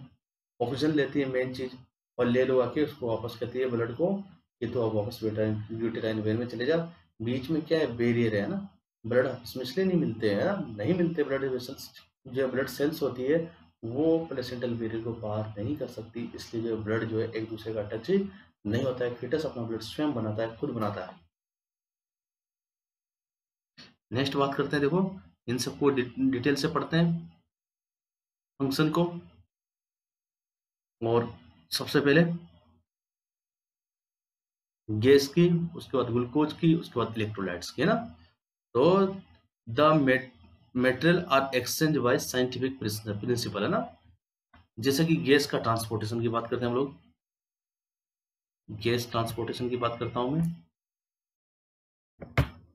ऑक्सीजन लेती है मेन चीज, और ले लो आके उसको वापस कहती है ब्लड को कि तो अब वापस यूटेराइन वेन में चले जा। बीच में क्या है? बैरियर है ना। ब्लड इसमें इसलिए नहीं मिलते हैं ना, नहीं मिलते ब्लड वेसल्स। जो ब्लड सेल्स होती है वो प्लेसेंटल बैरियर को पार नहीं कर सकती, इसलिए जो ब्लड जो है एक दूसरे का टच नहीं होता है। फीटस अपना ब्लड स्वयं बनाता है, खुद बनाता है। नेक्स्ट बात करते हैं, देखो इन सबको डिटेल से पढ़ते हैं फंक्शन को। और सबसे पहले गैस की, उसके बाद ग्लूकोज की, उसके बाद इलेक्ट्रोलाइट्स की, है ना। तो the material are exchange by scientific principle, है ना। जैसे कि गैस का ट्रांसपोर्टेशन की बात करते हैं हम लोग। गैस ट्रांसपोर्टेशन की बात करता हूं मैं।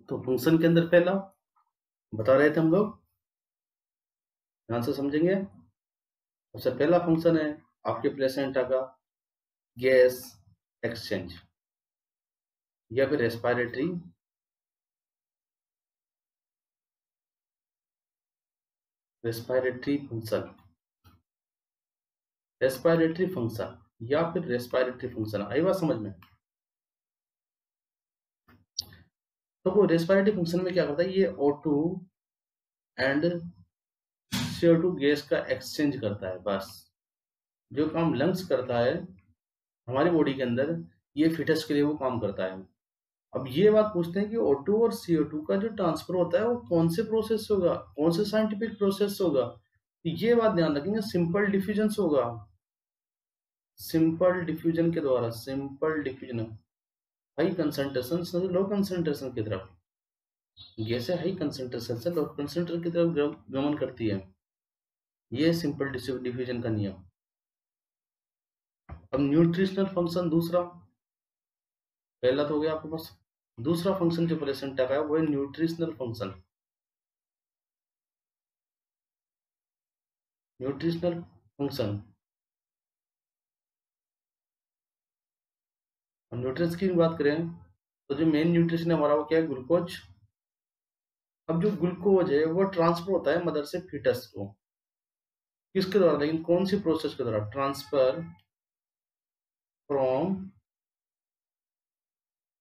तो फंक्शन के अंदर पहला बता रहे थे हम लोग, ध्यान से समझेंगे। सबसे पहला फंक्शन है आपके प्लेसेंटा का गैस एक्सचेंज या फिर रेस्पिरेटरी फंक्शन, रेस्पिरेटरी फंक्शन या फिर रेस्पिरेटरी फंक्शन। आई बात समझ में? तो वो रेस्पिरेटरी फंक्शन में क्या करता है? ये O2 एंड CO2 गैस का एक्सचेंज करता है, बस। जो काम लंग्स करता है हमारी बॉडी के अंदर, ये फिटस के लिए वो काम करता है। अब ये बात पूछते हैं कि O2 और CO2 का जो ट्रांसफर होता है वो कौन से प्रोसेस होगा, कौन से साइंटिफिक प्रोसेस होगा? तो ये बात ध्यान रखेंगे, सिंपल डिफ्यूजन होगा। सिंपल डिफ्यूजन के द्वारा, सिंपल डिफ्यूजन, हाई कंसंट्रेशन से लो कंसंट्रेशन की तरफ, गैसें हाई कंसंट्रेशन से लो कंसंट्रेशन की तरफ गमन करती है। ये सिंपल डिफ्यूजन का नियम। अब न्यूट्रिशनल फंक्शन दूसरा, पहला तो हो गया आपके पास। दूसरा फंक्शन जो प्लेसेंटा का है वो है nutritional function. Nutritional function, nutrients की बात करें तो जो मेन न्यूट्रिशन है हमारा वो क्या है? ग्लूकोज। अब जो ग्लूकोज है वो ट्रांसफर होता है मदर से फीटस को, किसके द्वारा, लेकिन कौन सी प्रोसेस के द्वारा, transfer from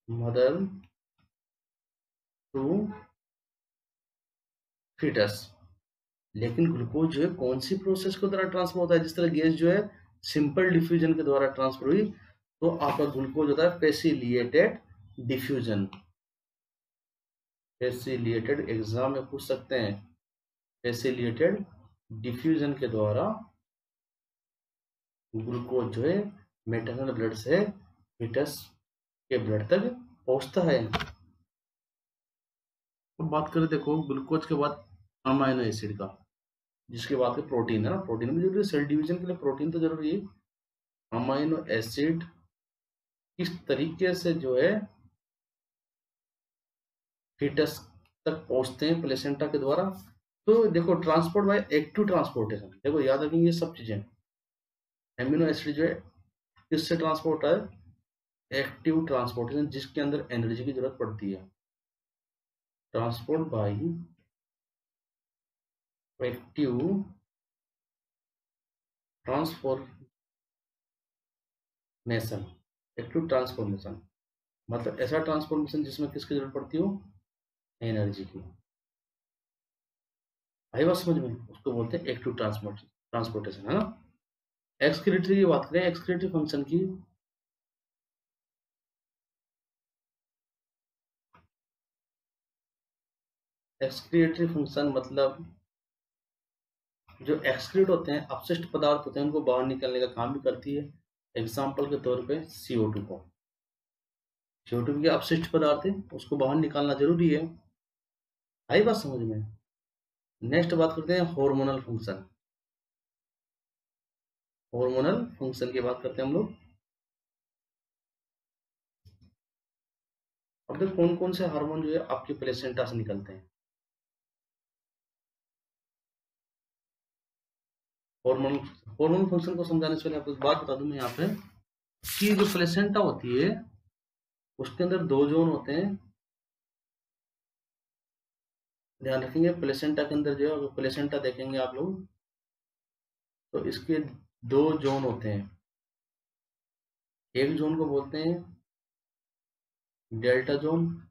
mother to fetus. लेकिन ग्लूकोज जो है कौन सी प्रोसेस के द्वारा ट्रांसफर होता है, जिस तरह गैस जो है सिंपल डिफ्यूजन के द्वारा ट्रांसफर हुई, तो आपका ग्लूकोज होता है फैसिलिटेटेड डिफ्यूजन। फैसिलिटेटेड एग्जाम में पूछ सकते हैं, फैसिलिटेटेड डिफ्यूजन के द्वारा ग्लूकोज जो है मैटरनल ब्लड से फीटस के ब्लड तक पहुंचता है। तो बात करें देखो ग्लूकोज के बाद अमाइनो एसिड का, जिसके बाद में प्रोटीन है ना, प्रोटीन भी जरूरी है, सेल डिवीजन के लिए प्रोटीन तो जरूरी है। अमाइनो एसिड किस तरीके से जो है फीटस तक पहुंचते हैं प्लेसेंटा के द्वारा, तो देखो ट्रांसपोर्ट बाय एक्टिव ट्रांसपोर्टेशन, देखो याद रखेंगे ये सब चीजें। एमिनो एसिड जो है किससे ट्रांसपोर्ट है, एक्टिव ट्रांसपोर्टेशन, जिसके अंदर एनर्जी की जरूरत पड़ती है। Transport by active transformation, active transformation मतलब ऐसा ट्रांसफॉर्मेशन जिसमें किसकी जरूरत पड़ती हो, एनर्जी की। आई बात समझ में, उसको बोलते हैं एक्टिव ट्रांसपोर्टेशन, है ना। एक्सक्रीटरी की बात करें, एक्सक्रीटरी फंक्शन की, एक्सक्रीटरी फंक्शन मतलब जो एक्सक्रीट होते हैं, अपशिष्ट पदार्थ होते हैं, उनको बाहर निकालने का काम भी करती है। एग्जाम्पल के तौर पे CO2 को, CO2 के अपशिष्ट पदार्थ है, उसको बाहर निकालना जरूरी है। आई बात समझ में। नेक्स्ट बात करते हैं हार्मोनल फंक्शन, हार्मोनल फंक्शन की बात करते हैं हम लोग। अब देखो कौन कौन से हार्मोन जो है आपके प्लेसेंटा से निकलते हैं। हार्मोन हार्मोन फंक्शन को समझाने से पहले आपको एक बात बता दूं मैं यहाँ पे, कि जो प्लेसेंटा होती है उसके अंदर दो जोन होते हैं। ध्यान रखेंगे प्लेसेंटा के अंदर जो है, अगर प्लेसेंटा देखेंगे आप लोग तो इसके दो जोन होते हैं। एक जोन को बोलते हैं डेल्टा जोन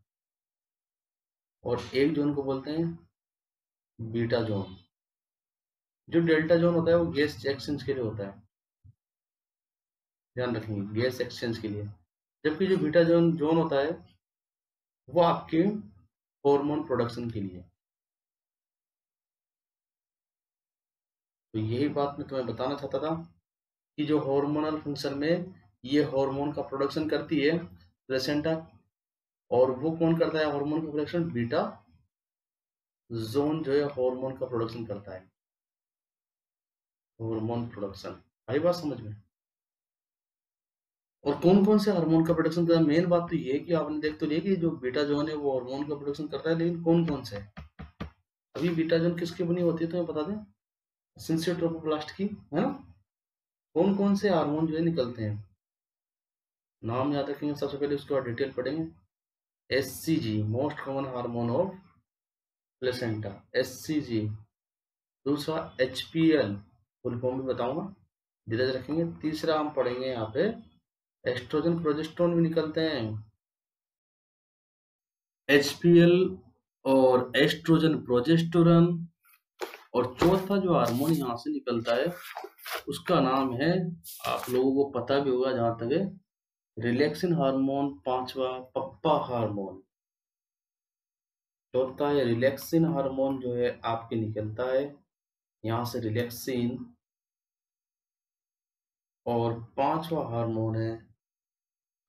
और एक जोन को बोलते हैं बीटा जोन। जो डेल्टा जोन होता है वो गैस एक्सचेंज के लिए होता है, ध्यान रखेंगे, गैस एक्सचेंज के लिए। जबकि जो बीटा जोन जोन होता है वो आपके हार्मोन प्रोडक्शन के लिए। तो यही बात मैं तुम्हें बताना चाहता था कि जो हार्मोनल फंक्शन में ये हार्मोन का प्रोडक्शन करती है प्लेसेंटा, और वो कौन करता है हार्मोन का प्रोडक्शन, बीटा जोन जो है हार्मोन का प्रोडक्शन करता है, हार्मोन प्रोडक्शन। आई बात समझ में। और कौन कौन से हार्मोन का प्रोडक्शन करता है, मेन बात तो ये है कि आपने देख तो लिया कि जो बीटा जोन है वो हार्मोन का प्रोडक्शन करता है, लेकिन कौन कौन से। अभी बीटा जोन किसकी बनी होती है तो मैं बता दें, सिंसियर ट्रोपोप्लास्ट की, है ना। कौन कौन से हार्मोन जो है निकलते हैं, नाम याद रखेंगे सबसे पहले, उसके बाद डिटेल पढ़ेंगे। SCG most common hormone of placenta, SCG। दूसरा HPL, फुल फॉर्म भी बताऊंगा, धीरज रखेंगे। तीसरा हम पढ़ेंगे यहाँ पे एस्ट्रोजन प्रोजेस्टेरोन भी निकलते हैं, HPL और एस्ट्रोजन प्रोजेस्टेरोन। और चौथा जो हार्मोन यहाँ से निकलता है उसका नाम है, आप लोगों को पता भी होगा जहां तक है, रिलैक्सिन हार्मोन। पांचवा पप्पा हार्मोन। चौथा है रिलैक्सिन हार्मोन जो है आपके निकलता है यहाँ से, रिलैक्सिन। और पांचवा हार्मोन है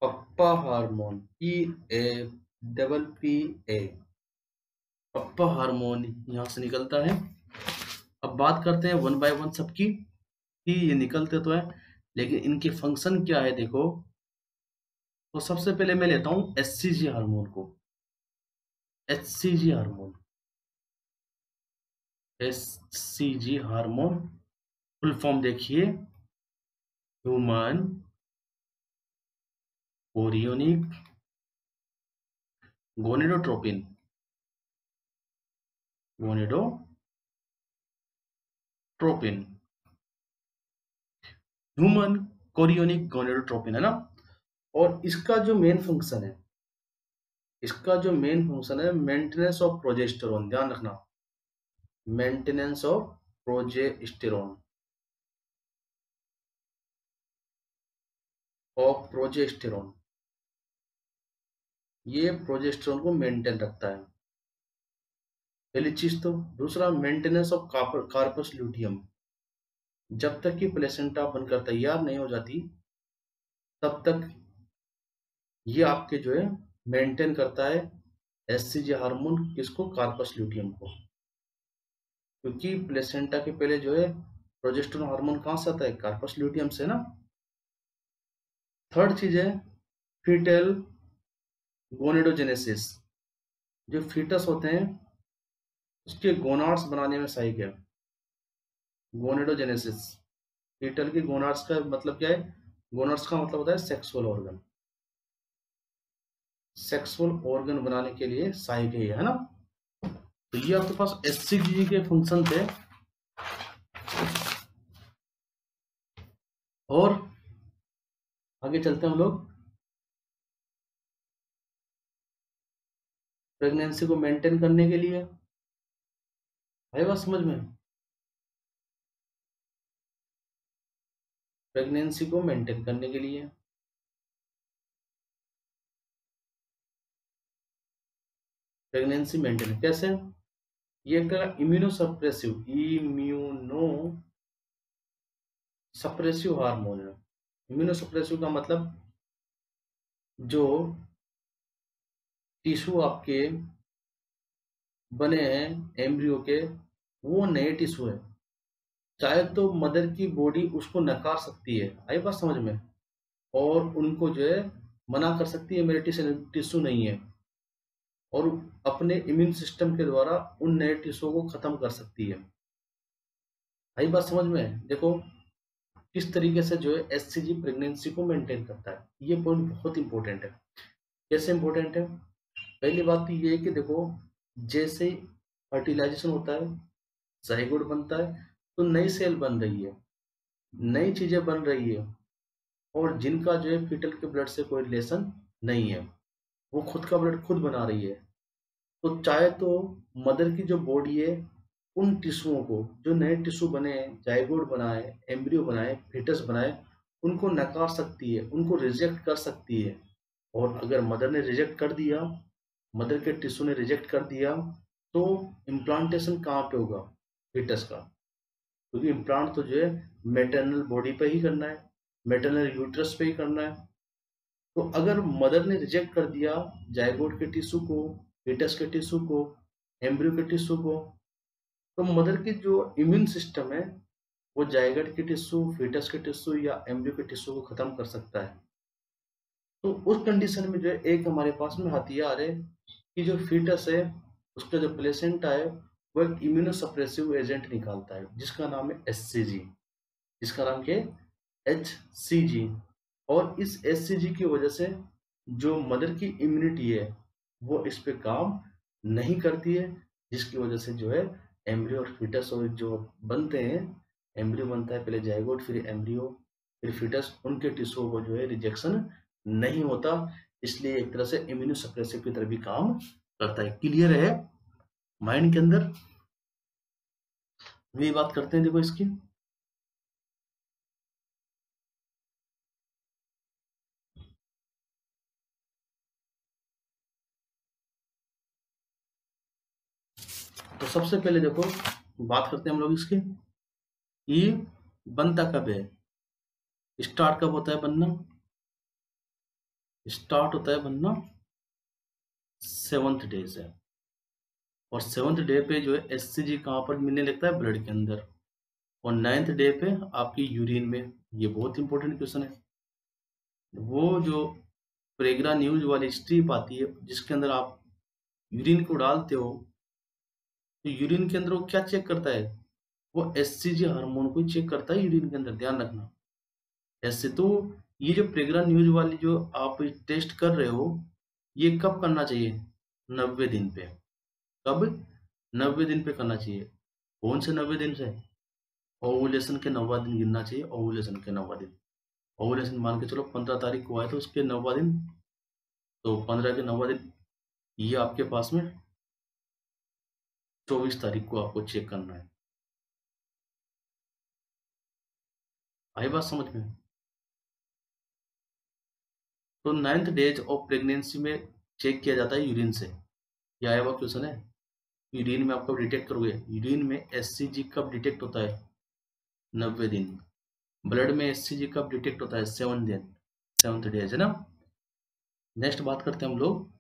पप्पा हार्मोन, PAPPA, पप्पा हार्मोन यहाँ से निकलता है। अब बात करते हैं वन बाय वन सबकी, कि ये निकलते तो है लेकिन इनके फंक्शन क्या है देखो। तो सबसे पहले मैं लेता हूं HCG हार्मोन को, HCG hormone, HCG hormone full form देखिए, human chorionic gonadotropin, gonadotropin. Human chorionic gonadotropin है ना। और इसका जो मेन फंक्शन है मेंटेनेंस ऑफ प्रोजेस्टेरोन, ध्यान रखना, मेंटेनेंस ऑफ प्रोजेस्टेरोन ये प्रोजेस्टेरोन को मेंटेन रखता है, पहली चीज तो। दूसरा, मेंटेनेंस ऑफ कार्पस ल्यूटियम, जब तक कि प्लेसेंटा बनकर तैयार नहीं हो जाती तब तक ये आपके जो है मेंटेन करता है एससीजी हार्मोन, किसको, कार्पस ल्यूटियम को। क्योंकि प्लेसेंटा के पहले जो है प्रोजेस्टेरोन हार्मोन कहां से आता है, कार्पस ल्यूटियम से ना। थर्ड चीज है फीटल गोनेडोजेनेसिस, जो फीटस होते हैं उसके गोनाड्स बनाने में सहायक है। गोनेडोजेनेसिस, फीटल की गोनाड्स का मतलब क्या है, गोनाड्स का मतलब होता है सेक्सुअल ऑर्गन बनाने के लिए सहायक है ना। तो ये आपके पास एससीजी के फंक्शन थे। और आगे चलते हैं हम लोग। प्रेगनेंसी को मेंटेन करने के लिए, आई बात समझ में, प्रेगनेंसी को मेंटेन करने के लिए प्रेगनेंसी मेंटेन कैसे, ये एक तरह इम्यूनो सप्रेसिव हार्मोन है। इम्यूनो सप्रेसिव का मतलब जो टिश्यू आपके बने हैं एम्ब्रियो के, वो नए टिश्यू है, चाहे तो मदर की बॉडी उसको नकार सकती है, आई बात समझ में, और उनको जो है मना कर सकती है मेरे टिश्यू नहीं है, और अपने इम्यून सिस्टम के द्वारा उन नए टिश्यू को खत्म कर सकती है। आई बात समझ में। देखो किस तरीके से जो है एससीजी प्रेगनेंसी को मेंटेन करता है, ये पॉइंट बहुत इंपॉर्टेंट है। कैसे इंपॉर्टेंट है, पहली बात तो ये है कि देखो जैसे फर्टिलाइजेशन होता है, जाइगोट बनता है, तो नई सेल बन रही है, नई चीजें बन रही है, और जिनका जो है फीटल के ब्लड से कोई रिलेशन नहीं है, वो खुद का ब्लड खुद बना रही है। तो चाहे तो मदर की जो बॉडी है उन टिश्यूओं को, जो नए टिश्यू बने, जाइगोट बनाए, एम्ब्रियो बनाए, फीटस बनाए, उनको नकार सकती है, उनको रिजेक्ट कर सकती है। और अगर मदर ने रिजेक्ट कर दिया, मदर के टिश्यू ने रिजेक्ट कर दिया, तो इम्प्लांटेशन कहाँ पे होगा, फीटस का, क्योंकि इम्प्लांट तो जो है मेटरनल बॉडी पे ही करना है, मेटरनल यूट्रस पे ही करना है। तो अगर मदर ने रिजेक्ट कर दिया जाइगोट के टिश्यू को, फीटस के टिश्यू को, एम्ब्रियो के टिश्यू को, तो मदर की जो इम्यून सिस्टम है वो जाइगोट के टिश्यू, फीटस के टिश्यू या एम्ब्रियो के टिश्यू को खत्म कर सकता है। तो उस कंडीशन में जो है एक हमारे पास में हथियार है कि जो फीटस है उसका जो प्लेसेंटा है वो एक इम्यूनो सप्रेसिव एजेंट निकालता है, जिसका नाम है एचसीजी, जिसका नाम क्या है, एचसीजी। और इस एचसीजी की वजह से जो मदर की इम्यूनिटी है वो इस पे काम नहीं करती है, जिसकी वजह से जो है एम्ब्रियो और फीटस और जो बनते हैं, एम्ब्रियो बनता है पहले जाइगोट, फिर एम्ब्रियो, फिर फीटस, उनके टिश्यू को जो है रिजेक्शन नहीं होता। इसलिए एक तरह से इम्यूनो सप्रेसिव की तरह भी काम करता है। क्लियर है माइंड के अंदर, ये बात करते हैं देखो इसकी। तो सबसे पहले देखो बात करते हैं हम लोग इसकी, ये बनता कब है, स्टार्ट कब होता है बनना, स्टार्ट होता है बनना 7th डे से। और 7th डे पे जो है एससीजी कहाँ पर मिलने लगता है, ब्लड के अंदर, और 9th डे पे आपकी यूरिन में। ये बहुत इंपॉर्टेंट क्वेश्चन है। वो जो प्रेग्रा न्यूज वाली स्ट्रिप आती है जिसके अंदर आप यूरिन को डालते हो, तो यूरिन के अंदर वो क्या चेक करता है, वो एससीजी हार्मोन को चेक करता है यूरिन के अंदर, ध्यान रखना। ऐसे तो ये जो प्रेग्रा न्यूज वाली जो आप टेस्ट कर रहे हो, ये कब करना चाहिए, 90 दिन पे। कब, 90 दिन पे करना चाहिए। कौन से 90 दिन से, ओवुलेशन के 9वां दिन गिनना चाहिए, ओवुलेशन के 9वां दिन। ओवुलेशन मान के चलो 15 तारीख को आए तो उसके 9वां दिन, तो 15 के 9वां दिन ये आपके पास में 24 तारीख को आपको चेक करना है। आई बात समझ में? तो 9th डेज ऑफ प्रेगनेंसी में चेक किया जाता है यूरिन से। ये आया हुआ क्वेश्चन है। यूरिन में आप कब डिटेक्ट करोगे? यूरिन में एससीजी कब डिटेक्ट होता है? 90 दिन। ब्लड में एससीजी कब डिटेक्ट होता है? 7 दिन, 7th डेज, है ना। नेक्स्ट बात करते हैं हम लोग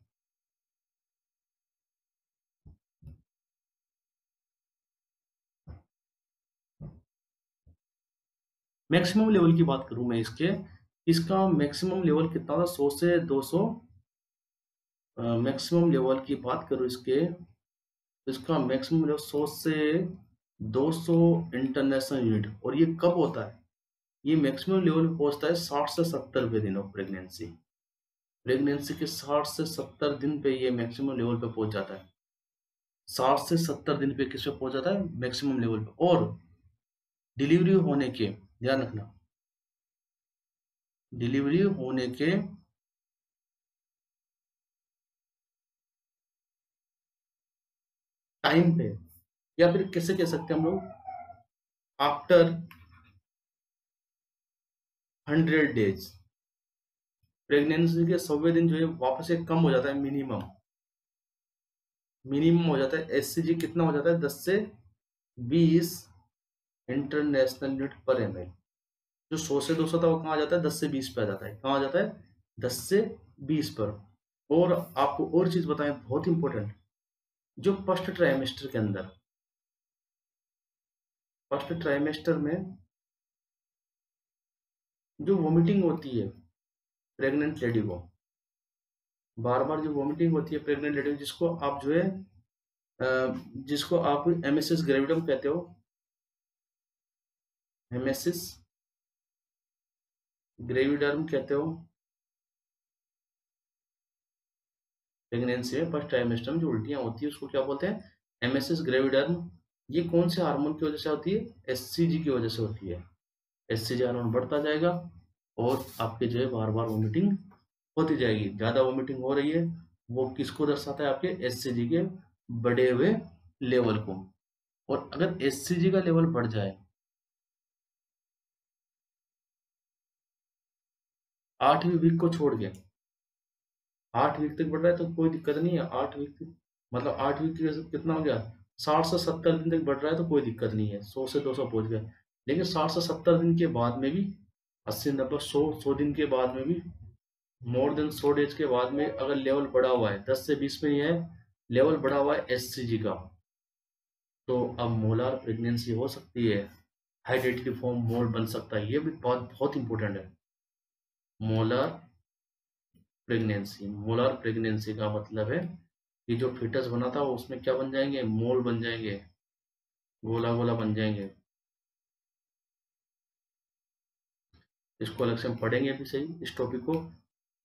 मैक्सिमम लेवल की। बात करूं मैं इसका मैक्सिमम लेवल कितना था? 100 से 200। मैक्सिमम लेवल की बात करूं इसका मैक्सिमम लेवल 100 से 200 इंटरनेशनल यूनिट। और ये कब होता है? ये मैक्सिमम लेवल पे पहुंचता है 60 से 70वें दिन ऑफ प्रेगनेंसी। प्रेगनेंसी के 60 से 70 दिन पे ये मैक्सिमम लेवल पे पहुंच जाता है। 60 से 70 दिन पे किस पे पहुंच जाता है? मैक्सिमम लेवल पे। और डिलीवरी होने के, ध्यान रखना, डिलीवरी होने के टाइम पे, या फिर कैसे कह सकते हैं हम लोग, आफ्टर 100 डेज, प्रेगनेंसी के 100वें दिन जो है वापस से कम हो जाता है। मिनिमम हो जाता है। एससीजी कितना हो जाता है? 10 से 20 इंटरनेशनल यूनिट पर एमएल। जो 100 से 200 था वो कहाँ आ जाता है? 10 से 20 पे आ जाता है। कहाँ आ जाता है? 10 से 20 पर। और आपको और चीज बताएं, बहुत इंपॉर्टेंट, जो फर्स्ट ट्राइमेस्टर के अंदर, फर्स्ट ट्राइमेस्टर में जो वोमिटिंग होती है प्रेग्नेंट लेडी को, बार बार जो वोमिटिंग होती है प्रेग्नेंट लेडी को, जिसको आप एमएसएस ग्रेविडम कहते हो, एमएसएस ग्रेविडर्म कहते हो। प्रेगनेंसी में फर्स्ट ट्राइमेस्टर में जो उल्टियां होती है उसको क्या बोलते हैं? एमएसएस ग्रेविडर्म। ये कौन से हार्मोन की वजह से होती है? एससीजी की वजह से होती है। एससीजी हार्मोन बढ़ता जाएगा और आपके जो है बार बार वोमिटिंग होती जाएगी। ज्यादा वोमिटिंग हो रही है वो किसको दर्शाता है? आपके एससीजी के बढ़े हुए लेवल को। और अगर एससीजी का लेवल बढ़ जाए 8वीं वीक को छोड़ के, 8 वीक तक बढ़ रहा है तो कोई दिक्कत नहीं है। 8 वीक मतलब 8 वीक कितना हो गया? 60 से 70 दिन तक बढ़ रहा है तो कोई दिक्कत नहीं है, 100 से 200 पहुंच गया। लेकिन 60 से 70 दिन के बाद में भी, 80 90 100 दिन के बाद में भी, मोर देन 100 डेज के बाद में अगर लेवल बढ़ा हुआ है, 10 से 20 में ही है, लेवल बढ़ा हुआ है एससीजी का, तो अब मोलार प्रेगनेंसी हो सकती है। हाइड्रेटेड फॉर्म मोल बन सकता है। ये भी बहुत बहुत इंपॉर्टेंट है। मोलार प्रेगनेंसी, मोलार प्रेगनेंसी का मतलब है कि जो फीटस बना था वो उसमें क्या बन जाएंगे? मोल बन जाएंगे, गोला गोला बन जाएंगे। इसको अलग से हम पढ़ेंगे अभी सही इस टॉपिक को।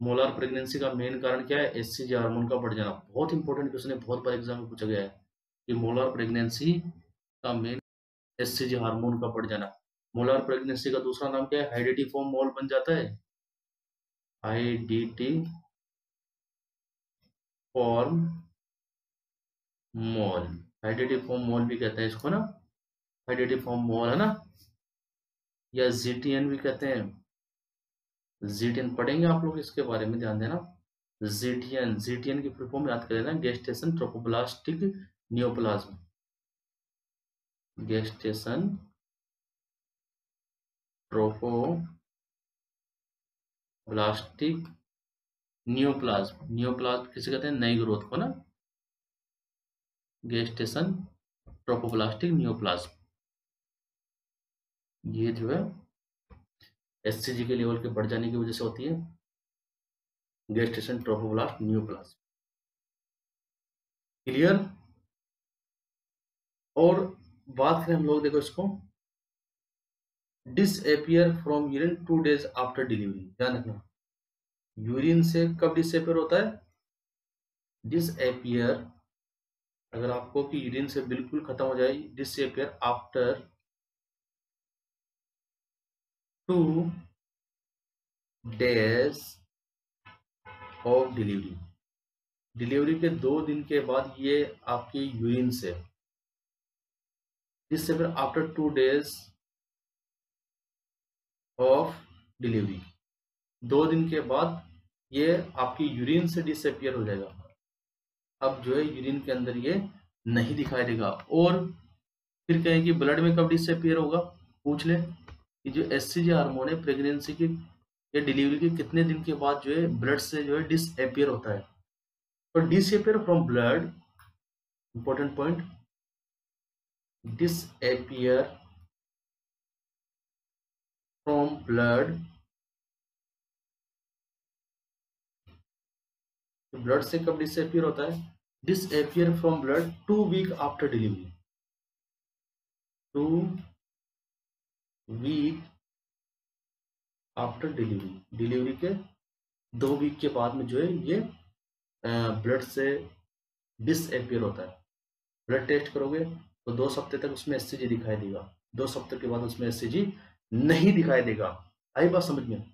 मोलार प्रेगनेंसी का मेन कारण क्या है? एससीजी हार्मोन का बढ़ जाना। बहुत इंपॉर्टेंट क्वेश्चन है, बहुत बार एग्जाम में पूछा गया है कि मोलार प्रेगनेंसी का मेन एससीजी हार्मोन का बढ़ जाना। मोलार प्रेगनेंसी का दूसरा नाम क्या है? हाइडेटी फॉर्म मोल बन जाता है। हाइडेटी फॉर्म मोल, हाइडेटी फॉर्म मोल भी कहते हैं इसको ना, हाइडेटी फॉर्म मोल, है ना, या जीटीएन भी कहते हैं। जीटीएन पढ़ेंगे आप लोग, इसके बारे में ध्यान देना। जीटीएन, जीटीएन की फुल फॉर्म याद कर लेना, gestation trophoblastic neoplasm, gestation trophoblastic neoplasm. Neoplasm किसे कहते हैं? नई ग्रोथ को ना, गेस्टेशन ट्रोफोब्लास्टिक नियोप्लाज्म। ये जो है एससीजी के लेवल के बढ़ जाने की वजह से होती है, गेस्टेशन ट्रोफोब्लास्ट नियोप्लाज्म। क्लियर? और बात करें हम लोग, देखो इसको, disappear from urine 2 days after delivery. ध्यान रखना, यूरिन से कब डिसएपियर होता है? डिसएपियर, अगर आपको कि यूरिन से बिल्कुल खत्म हो जाए, disappear after 2 days of delivery, delivery के 2 दिन के बाद ये आपके यूरिन से, इससे फिर आफ्टर 2 days ऑफ डिलीवरी, 2 दिन के बाद ये आपकी यूरिन से डिसअपियर हो जाएगा। अब जो है यूरिन के अंदर ये नहीं दिखाई देगा। और फिर कहें कि ब्लड में कब डिसअपियर होगा, पूछ ले कि जो एचसीजी हार्मोन है प्रेगनेंसी की या डिलीवरी के कितने दिन के बाद जो है ब्लड से जो है डिसअपियर होता है। तो disappear from blood, important point, disappear from blood, blood से कब डिसअपियर होता है, disappear from blood 2 week after delivery, 2 week after delivery, delivery के 2 वीक के बाद में जो है ये ब्लड से डिसअपियर होता है। ब्लड टेस्ट करोगे तो 2 हफ्ते तक उसमें एससीजी दिखाई देगा, 2 हफ्ते के बाद उसमें एससीजी नहीं दिखाई देगा। आई बात समझ में।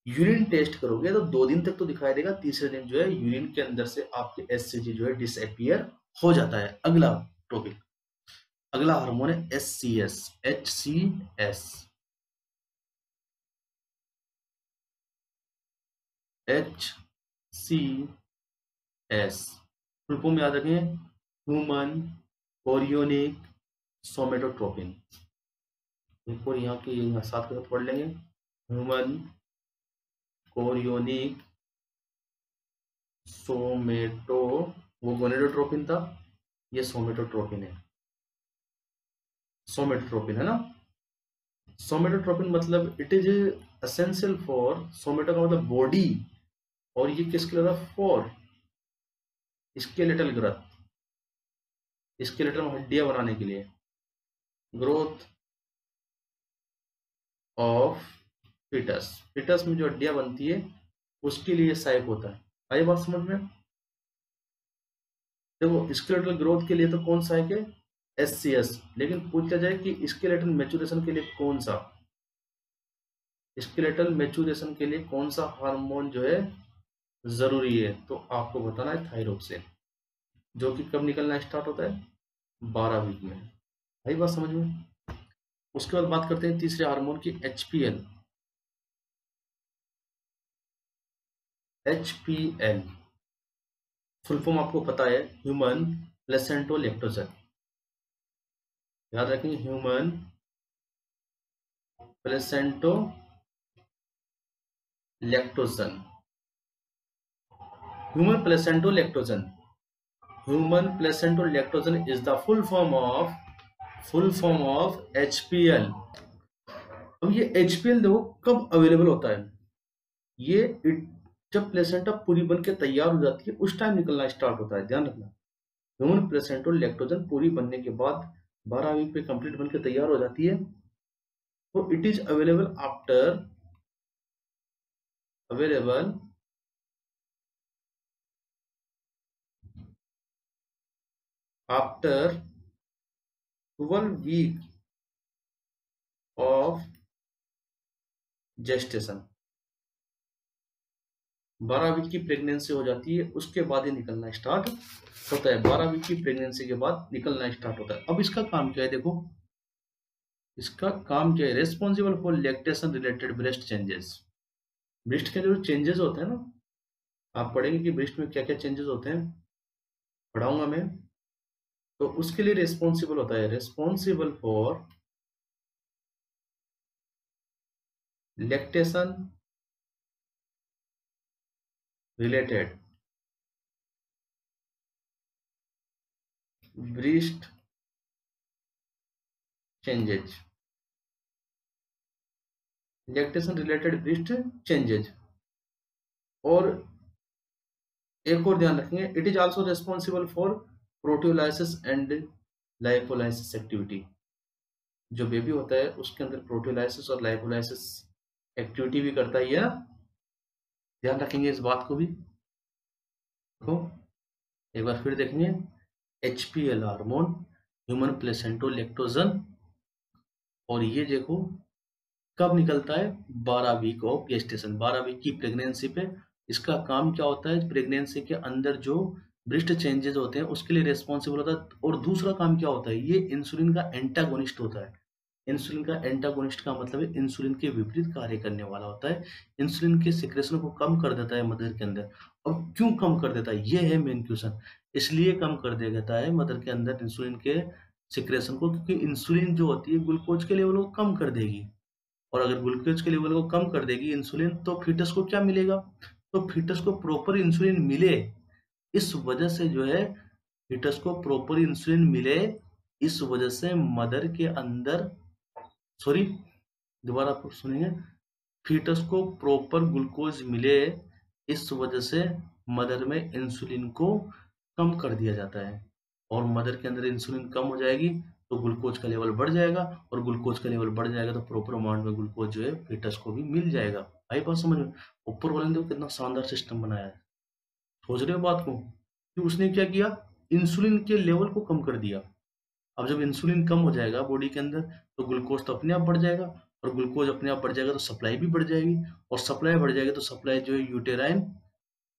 यूरिन टेस्ट करोगे तो 2 दिन तक तो दिखाई देगा, तीसरे दिन जो है यूरिन के अंदर से आपके एससीजी जो है डिसअपियर हो जाता है। अगला टॉपिक, अगला हार्मोन है HCS, HCS, HCS full form याद रखें, ह्यूमन कोरियोनिक सोमेटोट्रोपिन। एक और यहाँ के साथ के साथ पढ़ लेंगे, ह्यूमन कोरियोनिक सोमेटो, वो गोनेडोट्रोपिन था, ये सोमेटोट्रोपिन है, सोमेटोट्रोपिन है ना। सोमेटोट्रोपिन मतलब it is essential for, somato का मतलब बॉडी, और ये किसके लिए था, फॉर स्केलेटल ग्रोथ, स्केलेटल हड्डियां बनाने के लिए, ग्रोथ ऑफ फिटस, फिटस में जो हड्डियां बनती है उसके लिए सहायक होता है। आई बात समझ में। देखो स्केलेटल ग्रोथ के लिए तो कौन सहायक है, एचसीएस, लेकिन पूछा जाए कि स्केलेटल मैच्योरेशन के लिए कौन सा, स्केलेटल मैच्योरेशन के लिए कौन सा हार्मोन जो है जरूरी है, तो आपको बताना है थायरोक्सिन, जो कि कब निकलना स्टार्ट होता है, 12 वीक में। आई बात समझ में। उसके बाद बात करते हैं तीसरे हार्मोन की, एचपीएल, एचपीएल फुल फॉर्म आपको पता है, ह्यूमन प्लेसेंटो लैक्टोजन, याद रखेंगे, human placental lactogen, human placental lactogen, human placental lactogen is the full form of HPL. अब ये एचपीएल देखो कब अवेलेबल होता है, ये जब प्लेसेंटा पूरी बन के तैयार हो जाती है उस टाइम निकलना स्टार्ट होता है, ध्यान रखना। ह्यूमन प्लेसेंटो लैक्टोजन पूरी बनने के बाद 12 वीक पे कंप्लीट बन के तैयार हो जाती है, तो it is available after 12 week of gestation, 12 week की प्रेगनेंसी हो जाती है उसके बाद ही निकलना स्टार्ट होता है, 12 वीक की प्रेगनेंसी के बाद निकलना स्टार्ट होता है। अब इसका काम क्या है, देखो इसका काम क्या है, responsible for lactation related breast changes, breast के जो चेंजेस होते हैं ना, आप पढ़ेंगे कि ब्रेस्ट में क्या क्या चेंजेस होते हैं, पढ़ाऊंगा मैं, तो उसके लिए रेस्पॉन्सिबल होता है, responsible for lactation related breast changes, lactation related breast changes. और एक और ध्यान रखेंगे, it is also responsible for proteolysis and lipolysis activity, जो बेबी होता है उसके अंदर प्रोटियोलाइसिस और लाइपोलाइसिस एक्टिविटी भी करता ही है ना, ध्यान रखेंगे इस बात को भी। तो एक बार फिर देखेंगे, HPL hormone, human placental lactogen, और ये देखो कब निकलता है? 12 वीक ऑफ गेस्टेशन, 12 वीक की प्रेगनेंसी पे। इसका काम क्या होता है? प्रेगनेंसी के अंदर जो ब्रेस्ट चेंजेस होते हैं उसके लिए रिस्पॉन्सिबल होता है। और दूसरा काम क्या होता है? ये इंसुलिन का एंटागोनिस्ट होता है। इंसुलिन का एंटागोनिस्ट का मतलब है इंसुलिन के विपरीत कार्य करने वाला होता है। इंसुलिन के सिक्रेशन को कम कर देता है मदर के अंदर। और क्यों कम कर देता है, ये है मेन क्वेश्चन। इसलिए कम कर दिया जाता है मदर के अंदर इंसुलिन के सिक्रेशन को, क्योंकि इंसुलिन जो होती है ग्लूकोज के लेवल को कम कर देगी। और अगर ग्लूकोज के लेवल को कम कर देगी इंसुलिन, तो फीटस को क्या मिलेगा? तो फीटस को प्रॉपर इंसुलिन मिले, इस वजह से जो है फीटस को प्रॉपर इंसुलिन मिले, इस वजह से मदर के अंदर, सॉरी दोबारा आप सुनेंगे, फीटस को प्रॉपर ग्लूकोज मिले, इस वजह से मदर में इंसुलिन को कम कर दिया जाता है। और मदर के अंदर इंसुलिन कम हो जाएगी तो ग्लूकोज का लेवल बढ़ जाएगा, और ग्लूकोज का लेवल बढ़ जाएगा तो प्रॉपर अमाउंट में ग्लूकोज जो है फीटस को भी मिल जाएगा। आई बात समझ में? ऊपर वाले ने देखो कितना शानदार सिस्टम बनाया है। सोच रहे हो बात को कि उसने क्या किया? इंसुलिन के लेवल को कम कर दिया। अब जब इंसुलिन कम हो जाएगा बॉडी के अंदर तो ग्लूकोज तो अपने आप बढ़ जाएगा, और ग्लूकोज अपने आप बढ़ जाएगा तो सप्लाई भी बढ़ जाएगी, और सप्लाई बढ़ जाएगी तो सप्लाई जो है यूटेराइन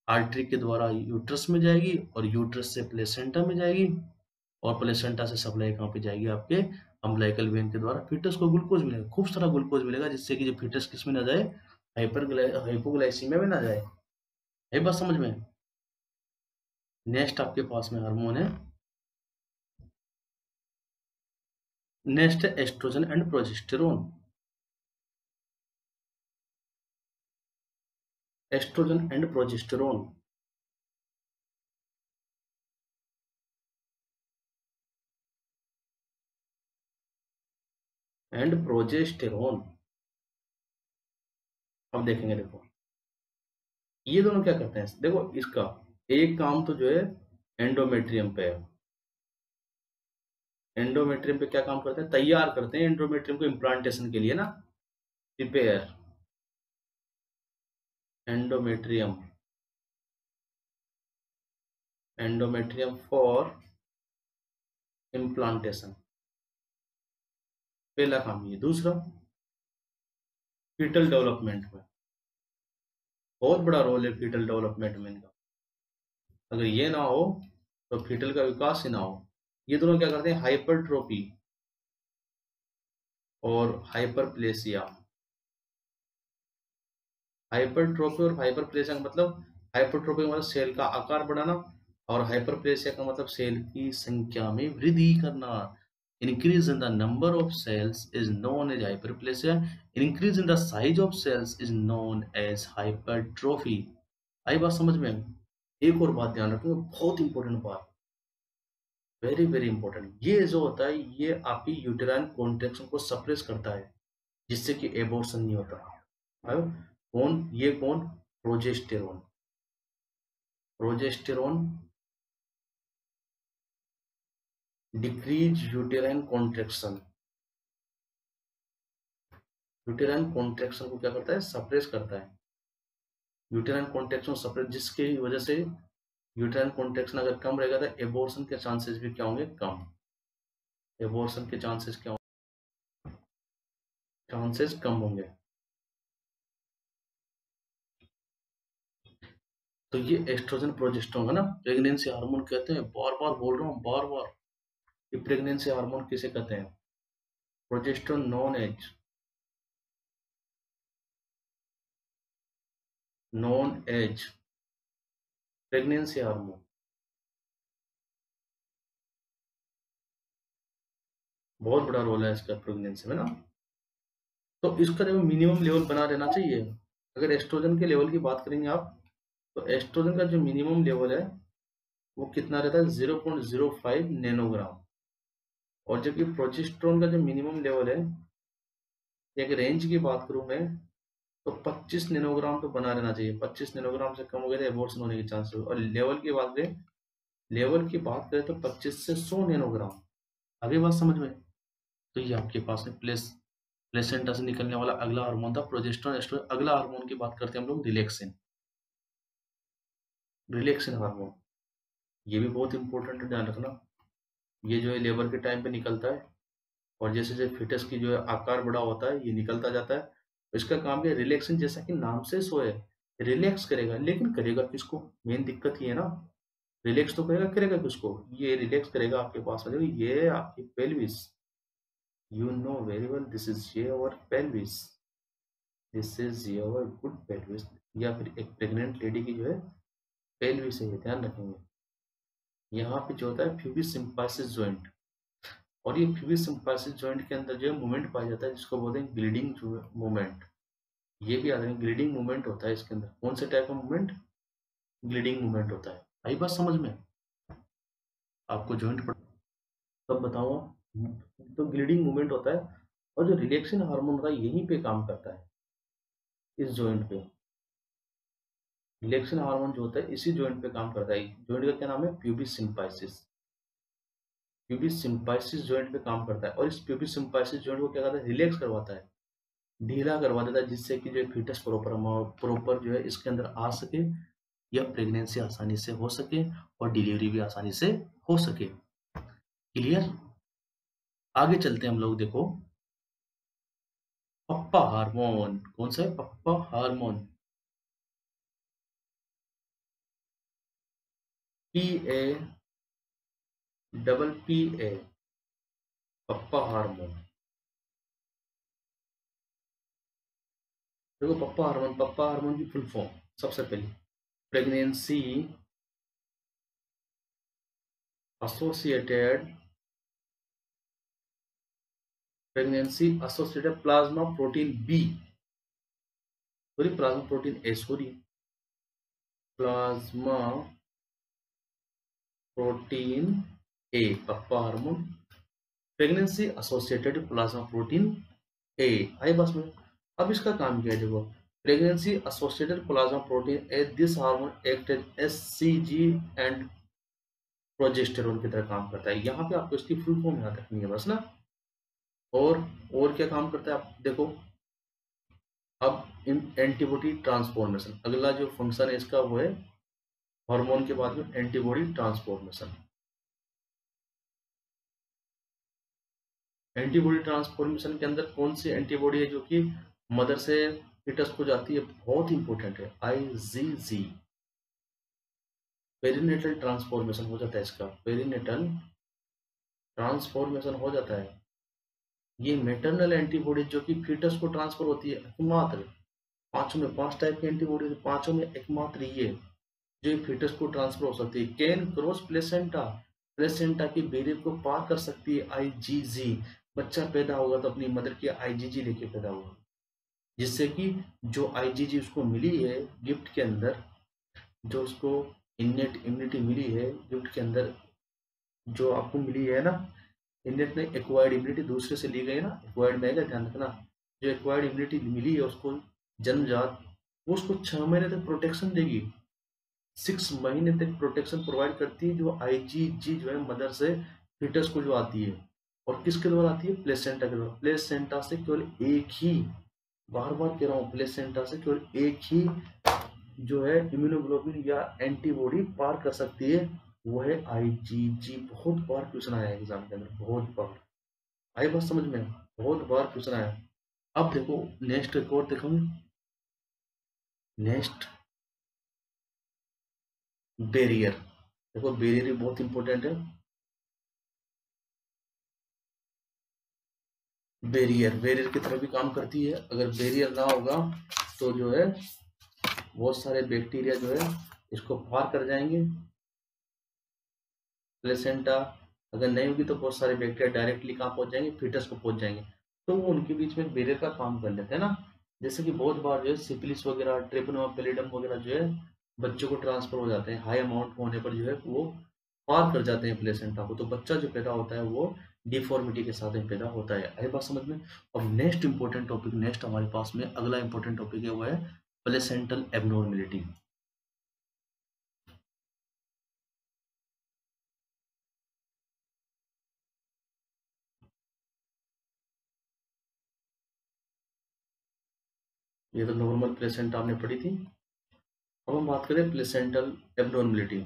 आर्टरी के द्वारा यूट्रस में जाएगी, और यूट्रस से प्लेसेंटा में जाएगी, और प्लेसेंटा से सप्लाई कहाँ पे जाएगी? आपके अम्बिलिकल वेन के द्वारा फीटस को ग्लूकोज मिलेगा, खूब सारा ग्लूकोज मिलेगा, जिससे कि जो फीटस किस में ना जाए? हाइपोग्लाइसीमिया में ना जाए। है बात समझ में? नेक्स्ट आपके पास में हार्मोन है, नेक्स्ट है estrogen and progesterone. Estrogen and progesterone, and progesterone. अब देखेंगे, देखो ये दोनों क्या करते हैं। देखो इसका एक काम तो जो है एंडोमेट्रियम पे है। एंडोमेट्रियम पे क्या काम करते हैं? तैयार करते हैं एंडोमेट्रियम को इम्प्लांटेशन के लिए ना, prepare endometrium, endometrium for implantation, पहला काम ये। दूसरा, फीटल डेवलपमेंट में बहुत बड़ा रोल है, फीटल डेवलपमेंट में इनका। अगर ये ना हो तो फीटल का विकास ही ना हो। ये दोनों क्या करते हैं? हाइपरट्रोफी और हाइपरप्लेसिया। हाइपरट्रोफी और हाइपरप्लेसिया का मतलब, हाइपरट्रोफी का मतलब सेल का आकार बढ़ाना, और हाइपरप्लेसिया का मतलब सेल की संख्या में वृद्धि करना। Increase in the number of cells is known as hyperplasia, increase in the size of cells is known as hypertrophy. आई बात समझ में? एक और बात ध्यान रखिए, बहुत इंपॉर्टेंट बात, वेरी वेरी इंपॉर्टेंट। ये जो होता है ये आपकी यूटेराइन कॉन्ट्रैक्शन को सप्रेस करता है, जिससे कि एबॉर्शन नहीं होता है। कौन ये? कौन? Progesterone. Progesterone decrease uterine contraction, uterine contraction को क्या करता है? सप्रेस करता है। यूटेराइन कॉन्ट्रैक्शन सप्रेस, जिसकी वजह से यूटेराइन कॉन्ट्रैक्शन अगर कम रहेगा तो एबॉर्शन के चांसेस भी क्या होंगे? कम। एबॉर्शन के चांसेस क्या होंगे? चांसेस कम होंगे। तो ये एस्ट्रोजन प्रोजेस्टेरोन है ना, प्रेगनेंसी हार्मोन कहते हैं। बार बार बोल रहा हूँ, बार बार। ये प्रेगनेंसी हार्मोन किसे कहते हैं? Progesterone known as pregnancy hormone. बहुत बड़ा रोल है इसका प्रेगनेंसी में ना। तो इसका जो मिनिमम लेवल बना रहना चाहिए। अगर एस्ट्रोजन के लेवल की बात करेंगे आप, तो एस्ट्रोजन का जो मिनिमम लेवल है वो कितना रहता है? 0.05 नैनोग्राम। और जबकि प्रोजेस्टेरोन का जो मिनिमम लेवल है, एक रेंज की बात करूं मैं, तो 25 नैनोग्राम तो बना रहना चाहिए। 25 नैनोग्राम से कम हो गया तो एबॉर्शन होने के चांसेस। और लेवल की बात करें तो 25 से 100 नैनोग्राम। आगे बात समझ में? तो ये आपके पास है प्लेसेंटा से निकलने वाला अगला हार्मोन था प्रोजेस्टेरोन एस्ट्रोजन। अगला हार्मोन की बात करते हैं हम लोग, रिलैक्सिन। रिलैक्सिन हार्मोन, ये भी बहुत इंपॉर्टेंट है, ध्यान रखना। ये जो है लेबर के टाइम पे निकलता है, और जैसे जैसे फीटस की जो है आकार बड़ा होता है, ये निकलता जाता है। तो इसका काम है रिलैक्सेशन, जैसा कि नाम से सो है, रिलैक्स करेगा। लेकिन करेगा किसको? मेन दिक्कत ये है ना, रिलैक्स तो करेगा, करेगा किसको? ये रिलैक्स करेगा आपके पास में, देखो ये आपकी pelvis, you know very well this is your pelvis, this is your good pelvis, या फिर एक प्रेग्नेंट लेडी की जो है पेल्विस है, ये ध्यान रखेंगे। यहाँ पे जो होता है प्यूबिस सिम्पाइसिस जॉइंट, और ये प्यूबिस सिम्पाइसिस जॉइंट के अंदर जो है मूवमेंट पाया जाता है जिसको बोलते हैं ग्लिडिंग मूवमेंट। ये भी याद रखें, ग्लिडिंग मूवमेंट होता है इसके अंदर। कौन से टाइप का मूवमेंट? ग्लिडिंग मूवमेंट होता है। आई बात समझ में? आपको जॉइंट पर तब बताओ। तो ग्लिडिंग मूवमेंट होता है, और जो रिलैक्सेशन हार्मोन होता है यहीं पे काम करता है, इस जॉइंट पे। रिलैक्सेशन हार्मोन जो होता है इसी जॉइंट पे काम करता है। जॉइंट का क्या नाम है? प्यूबिस सिम्पाइसिस। प्यूबिस सिम्पाइसिस जॉइंट पे काम करता है, और इस प्यूबिस सिम्पाइसिस जॉइंट को क्या करता है? रिलैक्स करवाता है, ढीला करवा देता है, जिससे कि जो फीटस प्रॉपर जो है इसके अंदर आ सके, या प्रेगनेंसी आसानी से हो सके, और डिलीवरी भी आसानी से हो सके। क्लियर? आगे चलते हैं हम लोग। देखो, पप्पा हार्मोन कौन सा है? PAPPA hormone, P A double P A, PAPPA hormone. देखो पप्पा हार्मोन की फुल फॉर्म सबसे पहले, pregnancy associated, pregnancy associated plasma protein B, sorry plasma protein A, sorry plasma protein A, PAPPA hormone, pregnancy associated plasma protein A. आई बस में। अब इसका काम क्या है? देखो, pregnancy associated plasma protein A, this hormone act as HCG and progesterone की तरह काम करता है। यहाँ पे आपको इसकी फुल फॉर्म याद रखनी है बस ना। और क्या काम करता है आप देखो। अब एंटीबॉडी ट्रांसफॉर्मेशन, अगला जो फंक्शन है इसका वो है हार्मोन के बाद में एंटीबॉडी ट्रांसफॉर्मेशन। एंटीबॉडी ट्रांसफॉर्मेशन के अंदर कौन सी एंटीबॉडी है जो कि मदर से फिटस को जाती है? बहुत इंपॉर्टेंट है, आईजीजी। पेरिनेटल ट्रांसफॉर्मेशन हो जाता है इसका, पेरिनेटल ट्रांसफॉर्मेशन हो जाता है। ये मेटरनल एंटीबॉडी जो कि फीटस को ट्रांसफर होती है, एकमात्र पांचों में, 5 टाइप की एंटीबॉडी, पांचों में एकमात्र ये जो फीटस को ट्रांसफर हो सकती है। कैन क्रॉस प्लेसेंटा, प्लेसेंटा की बैरियर को पार कर सकती है आईजीजी। बच्चा पैदा होगा तो अपनी मदर की आईजीजी लेके पैदा होगा, जिससे कि जो आईजीजी उसको मिली है गिफ्ट के अंदर, जो उसको इन्नेट इम्यूनिटी मिली है गिफ्ट के अंदर, जो आपको मिली है ना, इन्नेट नहीं, एक्वायर्ड इम्यूनिटी दूसरे से ली गई ना, एक्वायर्ड में आएगा, ध्यान रखना। जो एक्वायर्ड इम्यूनिटी मिली है उसको जन्मजात, वो उसको 6 महीने तक प्रोटेक्शन देगी, 6 महीने तक प्रोटेक्शन प्रोवाइड करती है, जो आईजीजी जो है मदर से फिटस को जो आती है। और किसके द्वारा आती है? प्लेसेंटा के द्वारा। प्लेसेंटा से केवल एक ही, बार बार कह रहा हूँ, प्लेसेंटा से केवल एक ही जो है इम्यूनोग्लोबिन या एंटीबॉडी पार कर सकती है, वो है आईजीजी। बहुत बार क्वेश्चन आया है एग्जाम के अंदर, बहुत बार। आई बात समझ में? बहुत बार क्वेश्चन आया। अब देखो नेक्स्ट एक और देखो, नेक्स्ट बैरियर। देखो बैरियर भी बहुत इंपॉर्टेंट है। बैरियर की तरह भी काम करती है। अगर बैरियर ना होगा तो जो है बहुत सारे बैक्टीरिया जो है इसको पार कर जाएंगे, प्लेसेंटा। अगर नहीं होगी तो बहुत सारे बैक्टीरिया डायरेक्टली कहाँ पहुंच जाएंगे? फीटस को पहुंच जाएंगे। तो वो उनके बीच में बैरियर का काम कर लेते हैं ना। जैसे कि बहुत बार जो है सिफिलिस वगैरह, ट्रेपनोमा पैलिडम वगैरह जो है बच्चों को ट्रांसफर हो जाते हैं, हाई अमाउंट होने पर जो है वो पार कर जाते हैं प्लेसेंटा को, तो बच्चा जो पैदा होता है वो डिफॉर्मिटी के साथ में पैदा होता है। आई बात समझ में? अब नेक्स्ट इंपॉर्टेंट टॉपिक, नेक्स्ट हमारे पास में अगला इंपॉर्टेंट टॉपिक है, वो है प्लेसेंटल एबनॉर्मेलिटी। ये तो नॉर्मल प्लेसेंटा आपने पढ़ी थी। अब हम बात करें प्लेसेंटल एबनॉर्मेलिटी।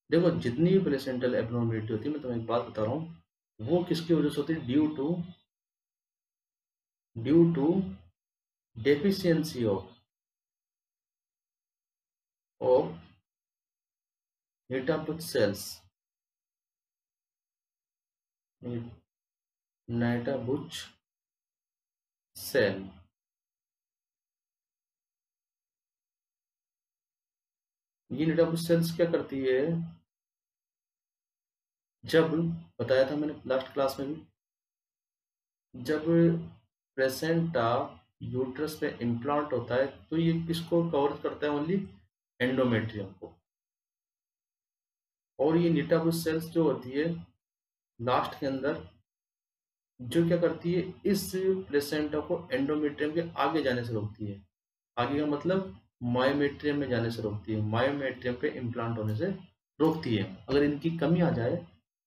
देखो जितनी भी प्लेसेंटल एबनॉर्मेलिटी होती है, मैं तुम्हें एक बात बता रहा हूँ, वो किसकी वजह से होती है? Due to deficiency of metabolic cells, metabolic cell. ये मेटाबॉलिक सेल्स क्या करती है? जब, बताया था मैंने लास्ट क्लास में भी, जब प्लेसेंटा यूट्रस पे इम्प्लांट होता है तो ये किसको कवर करता है? ओनली एंडोमेट्रियम को। और ये निटाबुल सेल्स जो होती है लास्ट के अंदर, जो क्या करती है, इस प्लेसेंटा को एंडोमेट्रियम के आगे जाने से रोकती है। आगे का मतलब मायोमेट्रियम में जाने से रोकती है, मायोमेट्रियम पे इम्प्लांट होने से रोकती है। अगर इनकी कमी आ जाए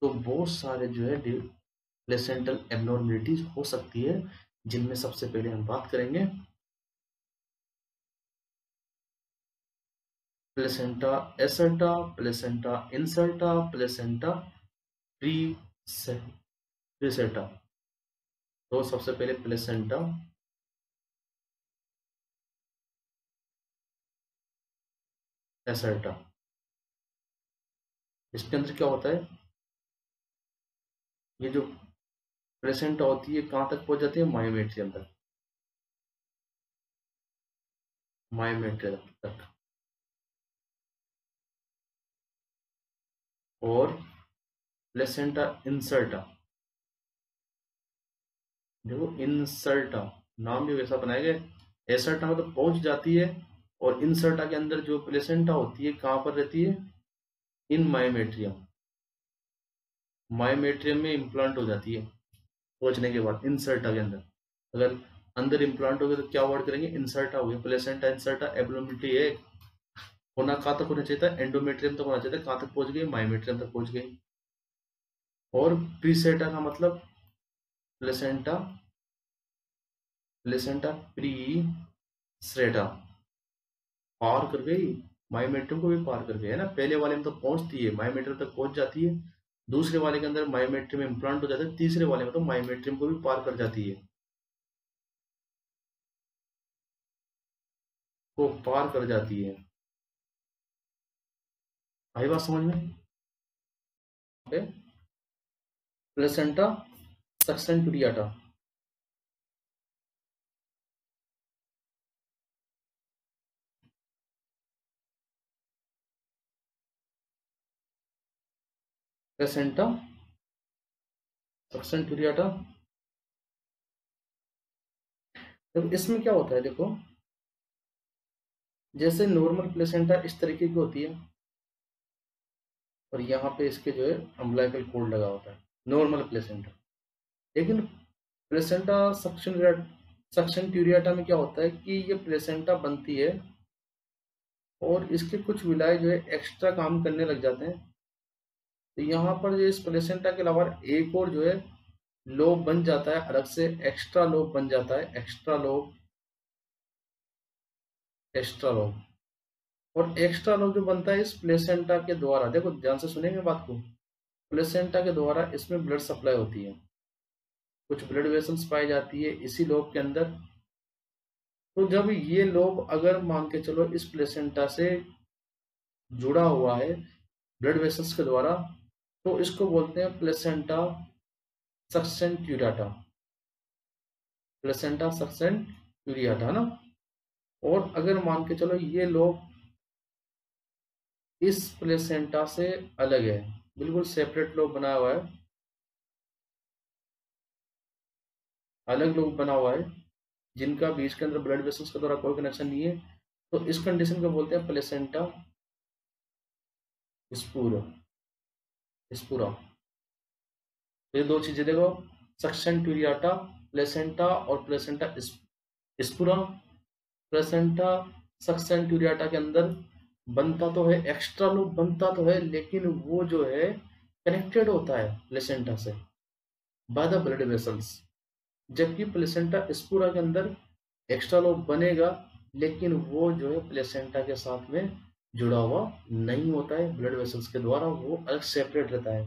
तो बहुत सारे जो है प्लेसेंटल एबनॉर्मलिटीज हो सकती है, जिनमें सबसे पहले हम बात करेंगे प्लेसेंटा एसर्टा, प्लेसेंटा इंसर्टा, प्लेसेंटा प्रीसेटा। तो सबसे पहले प्लेसेंटा एसर्टा। इसके अंदर क्या होता है? ये जो प्लेसेंटा होती है कहाँ तक पहुंच जाती है? मायोमेट्रियम तक, मायोमेट्रियम तक। और प्लेसेंटा इंसर्टा, देखो इंसर्टा नाम भी वैसा बनाया गया। एसर्टा में तो पहुंच जाती है, और इंसर्टा के अंदर जो प्लेसेंटा होती है कहाँ पर रहती है? इन मायोमेट्रियम, मायोमेट्रियम में इम्प्लांट हो जाती है पहुंचने के बाद इंसर्टा के अंदर। अगर अंदर इम्प्लांट हो गया तो क्या वर्ड करेंगे? इंसर्टा हो गया। प्लेसेंटा इंसर्टा एब्नॉर्मलिटी है, होना कहाँ तक होना चाहिए था? एंडोमेट्रियम तक होना चाहिए था। कहाँ तक पहुंच गई? मायोमेट्रियम तक पहुंच गई। और प्रीसेटा का मतलब प्लेसेंटा, प्लेसेंटा प्रीसेटा पार कर गई, मायोमेट्रियम को भी पार कर गई है ना। पहले वाले में तो पहुंचती है, मायोमेट्रियम तक पहुंच जाती है। दूसरे वाले के अंदर मायोमेट्रियम इम्प्लांट हो जाता है, तीसरे वाले में तो मायोमेट्रियम को भी पार कर जाती है, वो पार कर जाती है। आई बात समझ में? Okay. Placenta succenturiata, placenta succenturiata. तो इसमें क्या होता है देखो, जैसे नॉर्मल प्लेसेंटा इस तरीके की होती है, और यहाँ पे इसके जो है अम्बिलिकल कॉर्ड लगा होता है, नॉर्मल प्लेसेंटा। लेकिन प्लेसेंटा सक्शन ट्यूरियाटा में क्या होता है कि ये प्लेसेंटा बनती है और इसके कुछ विलाय जो है एक्स्ट्रा काम करने लग जाते हैं। तो यहाँ पर जो इस प्लेसेंटा के अलावा एक और जो है लोब बन जाता है, अलग से एक्स्ट्रा लोब बन जाता है, एक्स्ट्रा लोब, एक्स्ट्रा लोब। और एक्स्ट्रा लोब जो बनता है इस प्लेसेंटा के द्वारा, देखो ध्यान से सुनेंगे बात को, प्लेसेंटा के द्वारा इसमें ब्लड सप्लाई होती है, कुछ ब्लड वेसल्स पाई जाती है इसी लोब के अंदर। तो जब ये लोब अगर मान के चलो इस प्लेसेंटा से जुड़ा हुआ है ब्लड वेसल्स के द्वारा, तो इसको बोलते हैं प्लेसेंटा सक्सेंट ट्यूरियाटा, प्लेसेंटा सक्सेंट ट्यूरियाटा ना। और अगर मान के चलो ये लोब इस प्लेसेंटा से अलग है, बिल्कुल सेपरेट लोब बना हुआ है, अलग लोब बना हुआ है, जिनका बीच के अंदर ब्लड वेसल्स के द्वारा कोई कनेक्शन नहीं है, तो इस कंडीशन को बोलते हैं प्लेसेंटा स्पूरा, स्पूरा। ये दो चीजें देखो, सक्शन ट्यूरियाटा प्लेसेंटा और प्लेसेंटा स्पूरा। प्लेसेंटा सक्शन ट्यूरियाटा के अंदर बनता तो है, एक्स्ट्रा लोब बनता तो है, लेकिन वो जो है कनेक्टेड होता है प्लेसेंटा से बाय द ब्लड वेसल्स। जबकि प्लेसेंटा स्पूरा के अंदर एक्स्ट्रा लोब बनेगा, लेकिन वो जो है प्लेसेंटा के साथ में जुड़ा हुआ नहीं होता है ब्लड वेसल्स के द्वारा, वो अलग सेपरेट रहता है।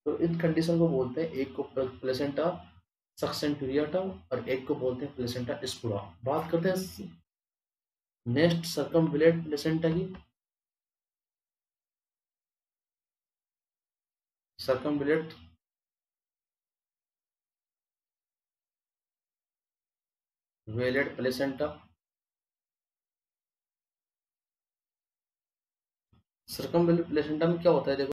तो इन कंडीशन को बोलते हैं, एक को प्लेसेंटा सक्सेंटुरियटा और एक को बोलते हैं प्लेसेंटा स्पुरा। बात करते हैं नेक्स्ट सर्कमविलेट प्लेसेंटा की। सर्कमविलेट वेलेट प्लेसेंटा। सर्कमविलेट प्लेसेंटा में क्या होता है, देखो